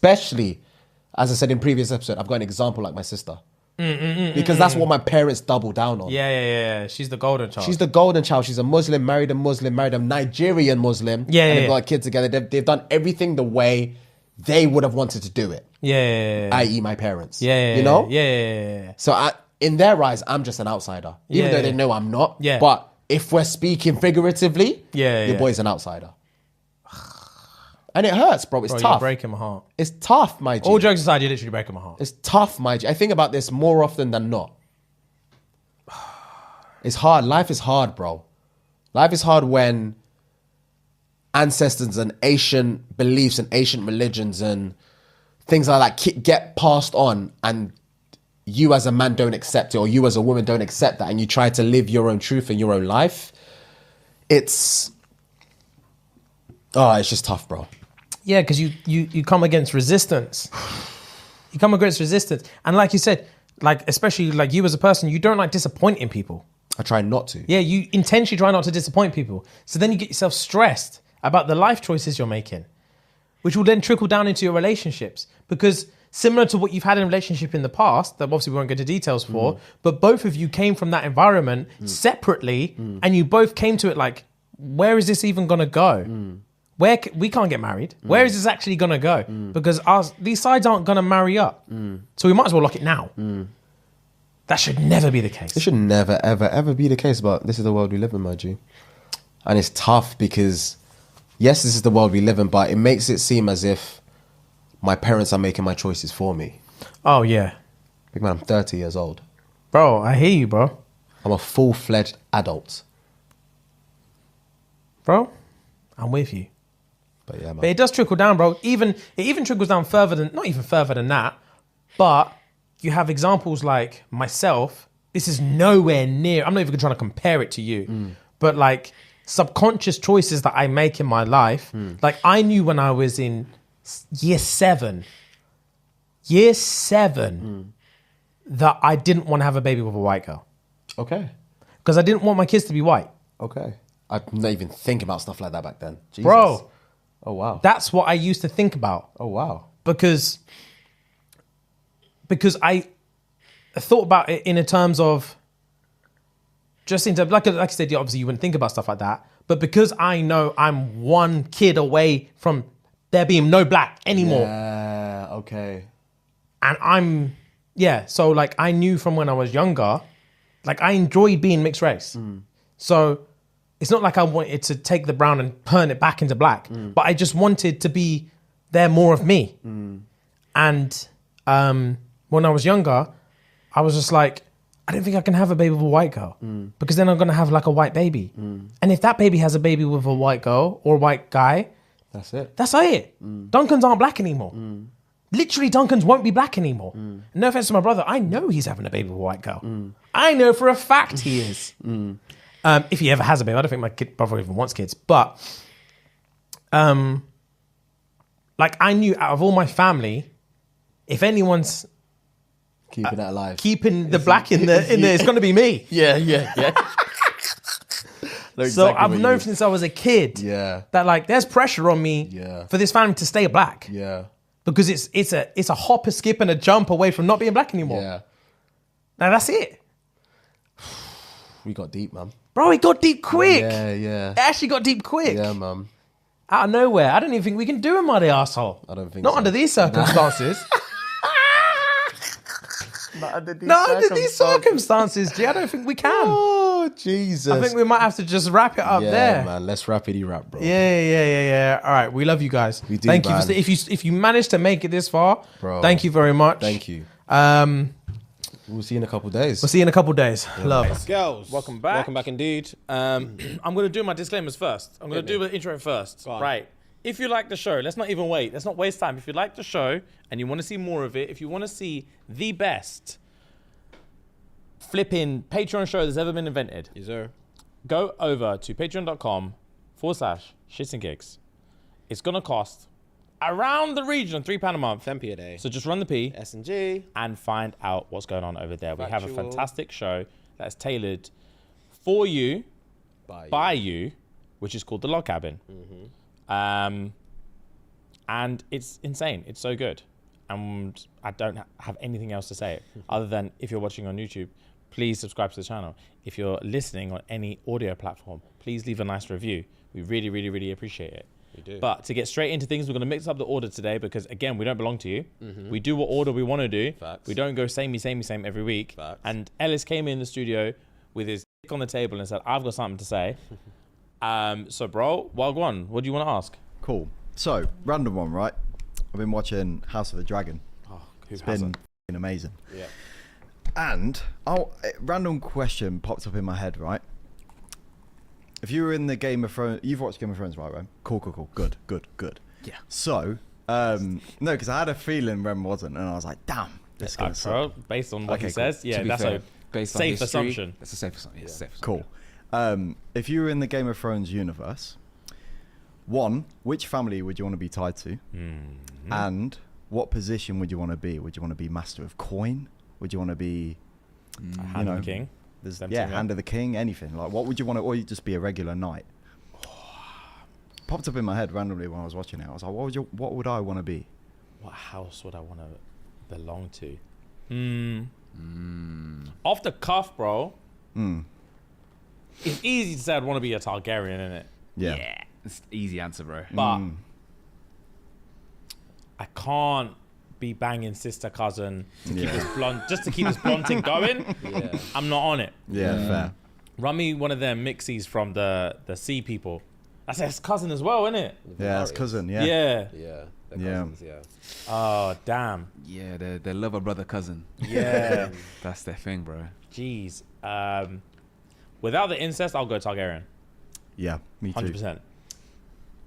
I said in previous episode, I've got an example like my sister. Because that's what my parents double down on. Yeah. She's the golden child. She's the golden child. She's a Muslim, married a Nigerian Muslim. Yeah, And they've yeah. got a kid together. They've done everything the way they would have wanted to do it. Yeah. I.e. my parents. Yeah. You know? Yeah. So in their eyes, I'm just an outsider. Even Yeah. though they know I'm not. Yeah. But if we're speaking figuratively, Yeah. your boy's an outsider. And it hurts, bro. It's Bro, tough. you're breaking my heart. It's tough, my G. All jokes aside, you're literally breaking my heart. It's tough, my G. I think about this more often than not. It's hard. Life is hard, bro. Life is hard when ancestors and ancient beliefs and ancient religions and things like that get passed on and you as a man don't accept it or you as a woman don't accept that and you try to live your own truth in your own life. It's just tough, bro. Yeah, because you come against resistance. You come against resistance. And like you said, like especially like you as a person, you don't like disappointing people. I try not to. Yeah, you intentionally try not to disappoint people. So then you get yourself stressed about the life choices you're making, which will then trickle down into your relationships. Because similar to what you've had in a relationship in the past, that obviously we won't go into details for, but both of you came from that environment separately and you both came to it like, where is this even going to go? We can't get married. Where is this actually going to go? Because these sides aren't going to marry up. So we might as well lock it now. That should never be the case. It should never, ever, ever be the case, but this is the world we live in, my G. And it's tough because, yes, this is the world we live in, but it makes it seem as if my parents are making my choices for me. Oh, yeah. Big man, I'm 30 years old. Bro, I hear you, bro. I'm a full-fledged adult. Bro, I'm with you. But yeah, man. But it does trickle down, bro. It even trickles down not even further than that, but you have examples like myself. This is nowhere near, I'm not even trying to compare it to you, but like subconscious choices that I make in my life. Like I knew when I was in year seven, that I didn't want to have a baby with a white girl. Okay. Because I didn't want my kids to be white. Okay. I'm not even thinking about stuff like that back then. Jesus. Bro. Oh, wow. That's what I used to think about. Oh, wow. Because I thought about it in a terms of just into like I said, obviously you wouldn't think about stuff like that, But because I know I'm one kid away from there being no black anymore. Yeah, okay. And so like I knew from when I was younger, like I enjoyed being mixed race. So it's not like I wanted to take the brown and turn it back into black, but I just wanted to be there more of me. And when I was younger, I was just like, I don't think I can have a baby with a white girl because then I'm going to have like a white baby. And if that baby has a baby with a white girl or a white guy, that's it. That's it. Duncans aren't black anymore. Literally, Duncans won't be black anymore. No offense to my brother, I know he's having a baby with a white girl. I know for a fact he is. If he ever has a baby, I don't think my brother even wants kids. But, like, I knew out of all my family, if anyone's keeping that alive, keeping the black in there, it's going to be me. Yeah. So I've known since I was a kid that like there's pressure on me for this family to stay black. Yeah. Because it's a hop, a skip, and a jump away from not being black anymore. Yeah. Now that's it. We got deep, man. Bro, it got deep quick. Yeah. It actually got deep quick. Yeah, man. Out of nowhere. I don't even think we can do a muddy arsehole. I don't think Not so. under these circumstances. Not under these circumstances, G. I don't think we can. Oh, Jesus. I think we might have to just wrap it up there. Yeah, man. Let's rapidly wrap, bro. Yeah. All right. We love you guys. We do, Thank man. you. If you managed to make it this far, bro, thank you very much. Thank you. We'll see you in a couple of days. We'll see you in a couple of days. Love. Girls, Welcome back. Welcome back indeed. I'm going to do my disclaimers first. I'm going to do the intro first. Right. If you like the show, let's not even wait. Let's not waste time. If you like the show and you want to see more of it, if you want to see the best flipping Patreon show that's ever been invented, Yes, sir. go over to patreon.com/shits and gigs. It's going to cost around the region of £3 a month. 10p a day. So just run the P S&G. and find out what's going on over there. We have a Factual. fantastic show that's tailored for you, by you, which is called The Log Cabin. And it's insane. It's so good. And I don't have anything else to say other than if you're watching on YouTube, please subscribe to the channel. If you're listening on any audio platform, please leave a nice review. We really, really, really appreciate it. We do. But to get straight into things, we're going to mix up the order today because, again, we don't belong to you. We do what order we want to do. Facts. We don't go same every week. Facts. And Ellis came in the studio with his dick on the table and said, I've got something to say. So, bro, Wagwan, what do you want to ask? Cool. So, random one, right? I've been watching House of the Dragon. Oh, It's been f***ing amazing. Yeah. And a random question popped up in my head, right? If you were in the Game of Thrones, you've watched Game of Thrones, right, Rem? Cool. Good. Yeah. So, no, because I had a feeling Rem wasn't, and I was like, damn, this is gonna Bro, suck. based on what Okay, he cool. says, yeah, To be that's fair, a based on safe history, assumption. That's a safe assumption. Yes, safe assumption. Cool. If you were in the Game of Thrones universe, one, which family would you want to be tied to? And what position would you want to be? Would you want to be Master of Coin? Would you want to be, Hand of the king. Hand of the King, anything? Like, what would you want to, or you just be a regular knight? Popped up in my head randomly when I was watching it. I was like, what would I want to be? What house would I want to belong to? Off the cuff, bro. It's easy to say I'd want to be a Targaryen, isn't it? Yeah. It's an easy answer, bro. But I can't be banging sister cousin to keep this blonde, just to keep this blonde thing going. Yeah. I'm not on it. Yeah, fair. Run me one of them mixies from the sea people. That's his cousin as well, isn't it? Yeah, it's cousin, yeah. Yeah. Yeah. They're Yeah. cousins, yeah. Oh, damn. Yeah, they're lover, brother, cousin. Yeah. That's their thing, bro. Jeez. Without the incest, I'll go Targaryen. Yeah, me too. 100%.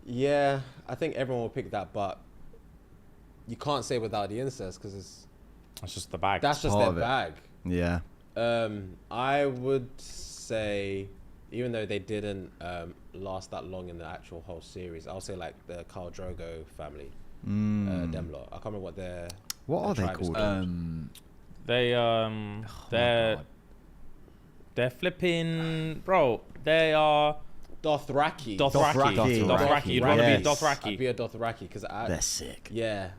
Yeah, I think everyone will pick that, but you can't say without the incest because That's just the bag. that's just Part their of it. bag. Yeah. I would say, even though they didn't last that long in the actual whole series, I'll say like the Khal Drogo family, them lot. I can't remember what their What are they tribe is called? They they're flipping, bro. They are Dothraki. Dothraki. Dothraki. You'd want to be a Yes. Dothraki. I'd be a Dothraki because They're sick. yeah.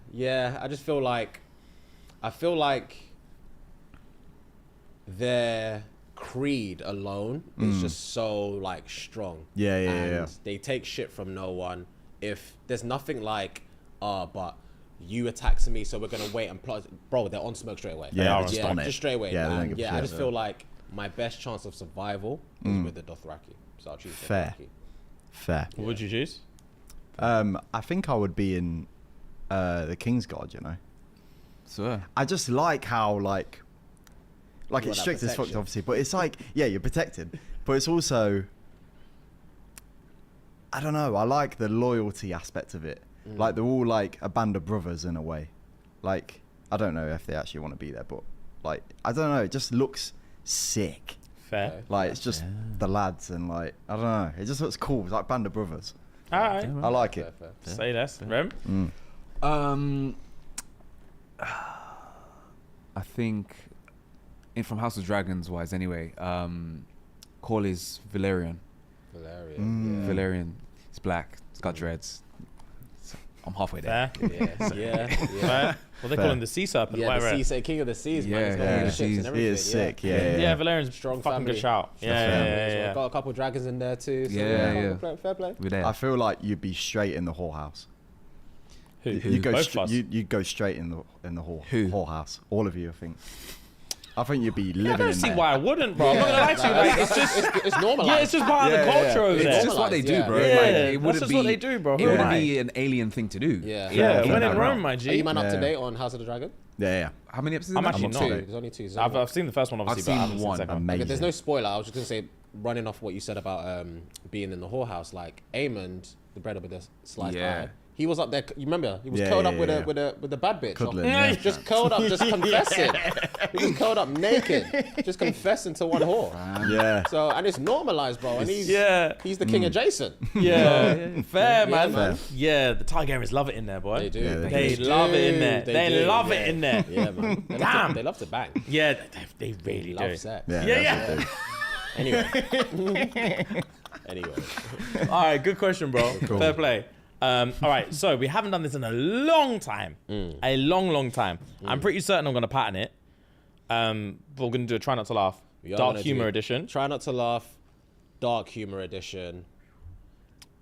I just feel like, their creed alone is just so like strong. And they take shit from no one. If there's nothing like, but you attacked me, so we're gonna wait and plot. Bro, they're on smoke straight away. Yeah, just on it. Just straight away. Yeah, I just feel like my best chance of survival is with the Dothraki. So I'll choose Dothraki. Fair. What would you choose? I think I would be in the Kingsguard, you know. So I just like how like it's strict as fuck, obviously, but it's like, yeah, you're protected, but it's also, I don't know, I like the loyalty aspect of it. Like they're all like a band of brothers in a way. Like, I don't know if they actually want to be there, but like, I don't know, it just looks sick. Fair. Like, it's just the lads and like, I don't know, it just looks cool. It's like band of brothers. All right. I like it. Fair. Say less. Rem? I think, from House of Dragons wise anyway, Call is Valerian. Valerian. He's black. He's got dreads. So I'm halfway there. Fair. Yeah. Fair. Well, they call him the Sea Serpent. Yeah, whatever. the sea, king of the seas, man. Yeah, He's got yeah, all the ships he and everything. He is sick. Yeah. Valerian's Strong fucking family. good shout. Yeah. Got a couple dragons in there too. So Yeah. Fair play. We're there. I feel like you'd be straight in the whorehouse. Who? You go, Both of us? you go straight in the Who? whorehouse. All of you, I think. I think you'd be living I don't in see there. why I wouldn't, bro. I'm not gonna lie to you. Like, it's just, it's normalized. yeah, it's just part of the culture over It's there. just what they do, bro. Yeah, Like, that's it wouldn't just be what they do, bro. It Who wouldn't am I? be an alien thing to do. Yeah. Yeah, Keep when that in around. Rome, my Are G. you man up to Yeah. date on House of the Dragon? Yeah. How many episodes? I'm are there? actually I'm not. two. There's only two. I've seen the first one, obviously, I've but I haven't seen seen one. the second one. Amazing. Okay, there's no spoiler. I was just gonna say, running off what you said about being in the whorehouse, like Aemond, the bread with the sliced Yeah. eye. He was up there. You remember? He was Yeah, curled up yeah, with yeah. with a bad bitch. Cuddling, He yeah. was just curled up, just confessing. He was curled up naked, just confessing to one whore. Yeah. So and it's normalized, bro. And he's the king of Jason. Yeah, fair, man. man. Yeah, the Targaryens love it in there, boy. They do. Yeah, They love it in there. They do, love yeah. it in there. Yeah, man. Damn. They love to bang. Yeah, they really Love do. sex. Yeah. Anyway. All right, good question, bro. Fair play. All right, so we haven't done this in a long time. A long time. I'm pretty certain I'm going to pattern it. But we're going to do a try not to laugh. We are Dark gonna humor do edition. Try not to laugh. Dark humor edition.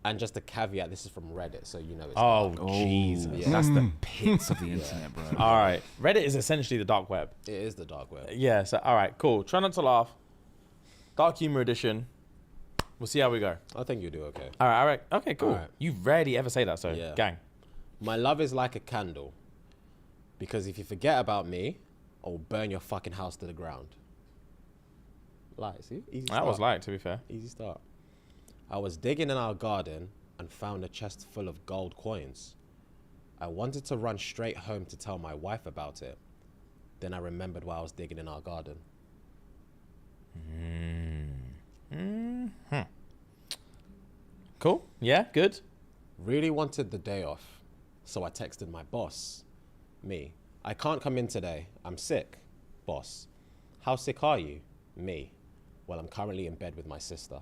And just a caveat, this is from Reddit, so you know it's Oh, dark. Jesus. Yeah. That's the pits of the internet, bro. All right. Reddit is essentially the dark web. It is the dark web. Yeah, so, all right, cool. Try not to laugh. Dark humor edition. We'll see how we go. I think you do okay. All right. Okay, cool. All right. You rarely ever say that, so Yeah. gang. My love is like a candle. Because if you forget about me, I'll burn your fucking house to the ground. Light, see? Easy start. That was light, to be fair. Easy start. I was digging in our garden and found a chest full of gold coins. I wanted to run straight home to tell my wife about it. Then I remembered why I was digging in our garden. Cool. Yeah, good. Really wanted the day off, so I texted my boss. Me. I can't come in today. I'm sick. Boss. How sick are you? Me. Well, I'm currently in bed with my sister.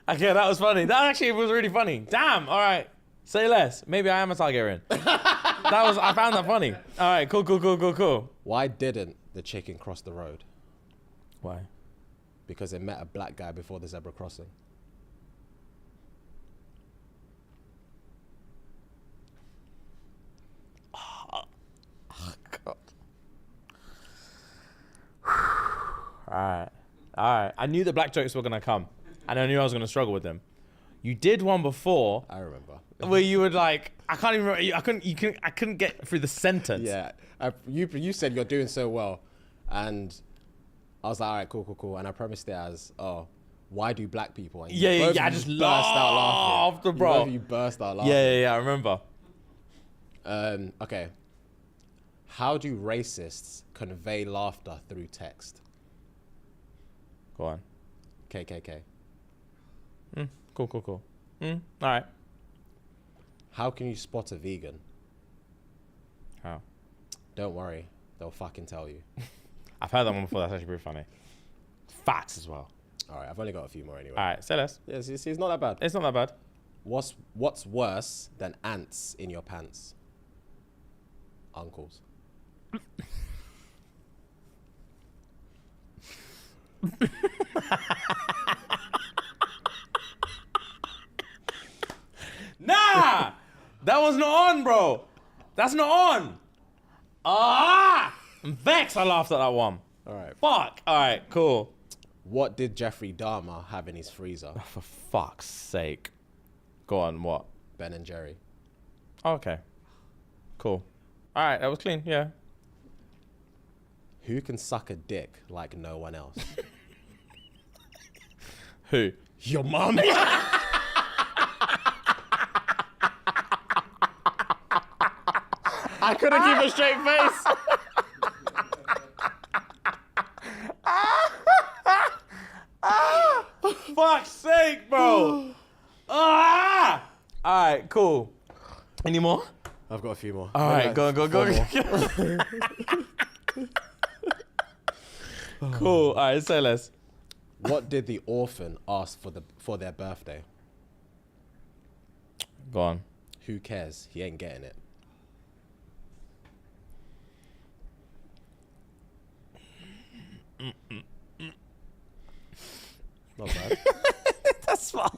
Okay, that was funny. That actually was really funny. Damn. All right. Say less. Maybe I am a Targaryen. I found that funny. All right. Cool. Why didn't the chicken cross the road? Why? Because it met a black guy before the zebra crossing. God. All right. I knew the black jokes were gonna come, and I knew I was gonna struggle with them. You did one before I remember. where you would like, I can't even remember. I couldn't get through the sentence. Yeah. You said you're doing so well, and I was like, all right, cool. And I premised it as, oh, why do black people? And Yeah. both of I you just burst out laughed, laughing. bro. Both of you burst out laughing. Yeah. I remember. Okay. How do racists convey laughter through text? Go on. KKK. Cool. All right. How can you spot a vegan? How? Don't worry, they'll fucking tell you. I've heard that one before. That's actually pretty funny. Facts as well. All right, I've only got a few more anyway. All right. Say less. Yeah, see, it's not that bad. It's not that bad. What's worse than ants in your pants? Uncles. Nah, that one's not on, bro. That's not on. I'm vexed. I laughed at that one. All right. Fuck. All right, cool. What did Jeffrey Dahmer have in his freezer? For fuck's sake. Go on. What? Ben and Jerry. Okay. Cool. All right, that was clean. Yeah. Who can suck a dick like no one else? Who? Your mum. I couldn't keep a straight face. Fuck's sake, bro. All right, cool. Any more? I've got a few more. All right, go. Cool. All right, say less. What did the orphan ask for their birthday? Go on. Who cares? He ain't getting it. Not bad. That's smart.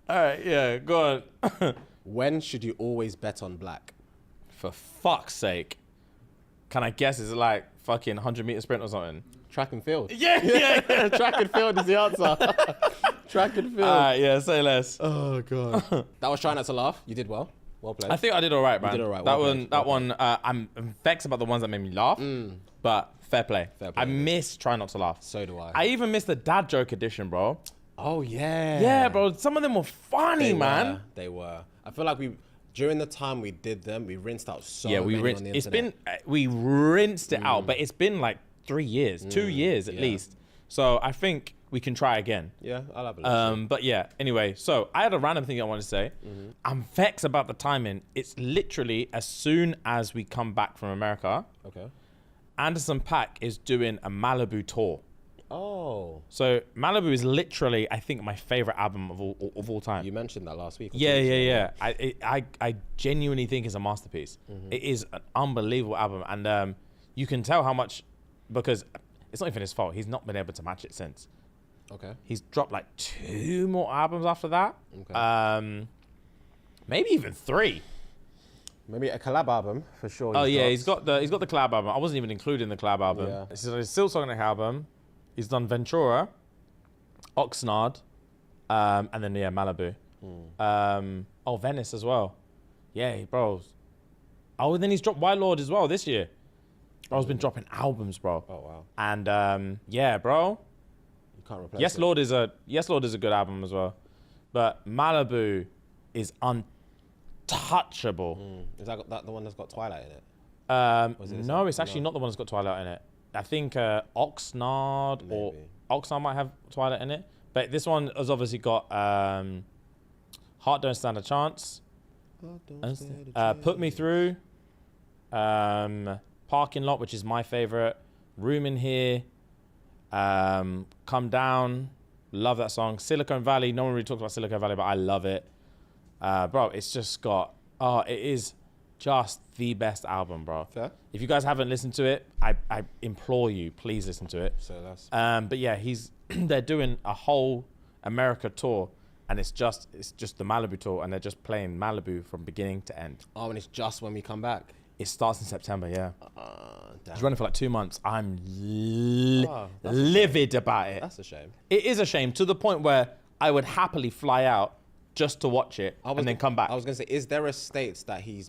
All right, yeah, go on. When should you always bet on black? For fuck's sake. Can I guess? Is it like fucking 100-meter sprint or something? Track and field. Yeah. Track and field is the answer. Track and field. All right, yeah, say less. Oh god. That was trying not to laugh. You did well. Well played. I think I did all right, man. did all right. That Well one, played. that Well one. I'm vexed about the ones that made me laugh, but fair play. Fair play. I miss try not to laugh. So do I. I even missed the dad joke edition, bro. Oh yeah. Yeah, bro. Some of them were funny, They man. were. They were. I feel like during the time we did them, we rinsed out so Yeah, we many rinsed. on the It's internet. been we rinsed it out, but it's been like 3 years, 2 years at yeah. least. So I think we can try again. Yeah, I'll have a look. But yeah, anyway, so I had a random thing I wanted to say. I'm vexed about the timing. It's literally as soon as we come back from America, Okay. Anderson .Paak is doing a Malibu tour. Oh, So Malibu is literally, I think, my favorite album of all time. you mentioned that last week. or Yeah, 2 weeks yeah, ago. yeah. I genuinely think it's a masterpiece. It is an unbelievable album, and you can tell how much, because it's not even his fault. He's not been able to match it since. Okay. He's dropped like 2 more albums after that. Okay. Maybe even 3. Maybe a collab album for sure. Oh yeah, dropped. he's got the collab album. I wasn't even including the collab album. Yeah. It's a Still Sonic album. He's done Ventura, Oxnard, and then Malibu. Venice as well. Yeah, bro. Oh, and then he's dropped White Lord as well this year. Bro's been dropping albums, bro. Oh wow. And yeah, bro. You can't replace Yes it. Lord is a good album as well. But Malibu is untouchable. Is that the one that's got Twilight in it? Was it this No, one? it's actually No. not the one that's got Twilight in it. I think Oxnard or Maybe. Oxnard might have Twilight in it. But this one has obviously got Heart Don't Stand a Chance, Put Me Through, Parking Lot, which is my favorite, Room in Here, Come Down, love that song. Silicon Valley, no one really talks about Silicon Valley, but I love it. Bro, it's just got, it is just the best album, bro. Fair. If you guys haven't listened to it, I implore you, please listen to it. So that's But yeah, they're doing a whole America tour, and it's just the Malibu tour, and they're just playing Malibu from beginning to end. oh, and it's just when we come back. It starts in September, yeah. Damn. It's running for like 2 months. I'm Oh, that's a livid about it. That's a shame. It is a shame, to the point where I would happily fly out just to watch it and then come back. I was gonna say, is there a state that he's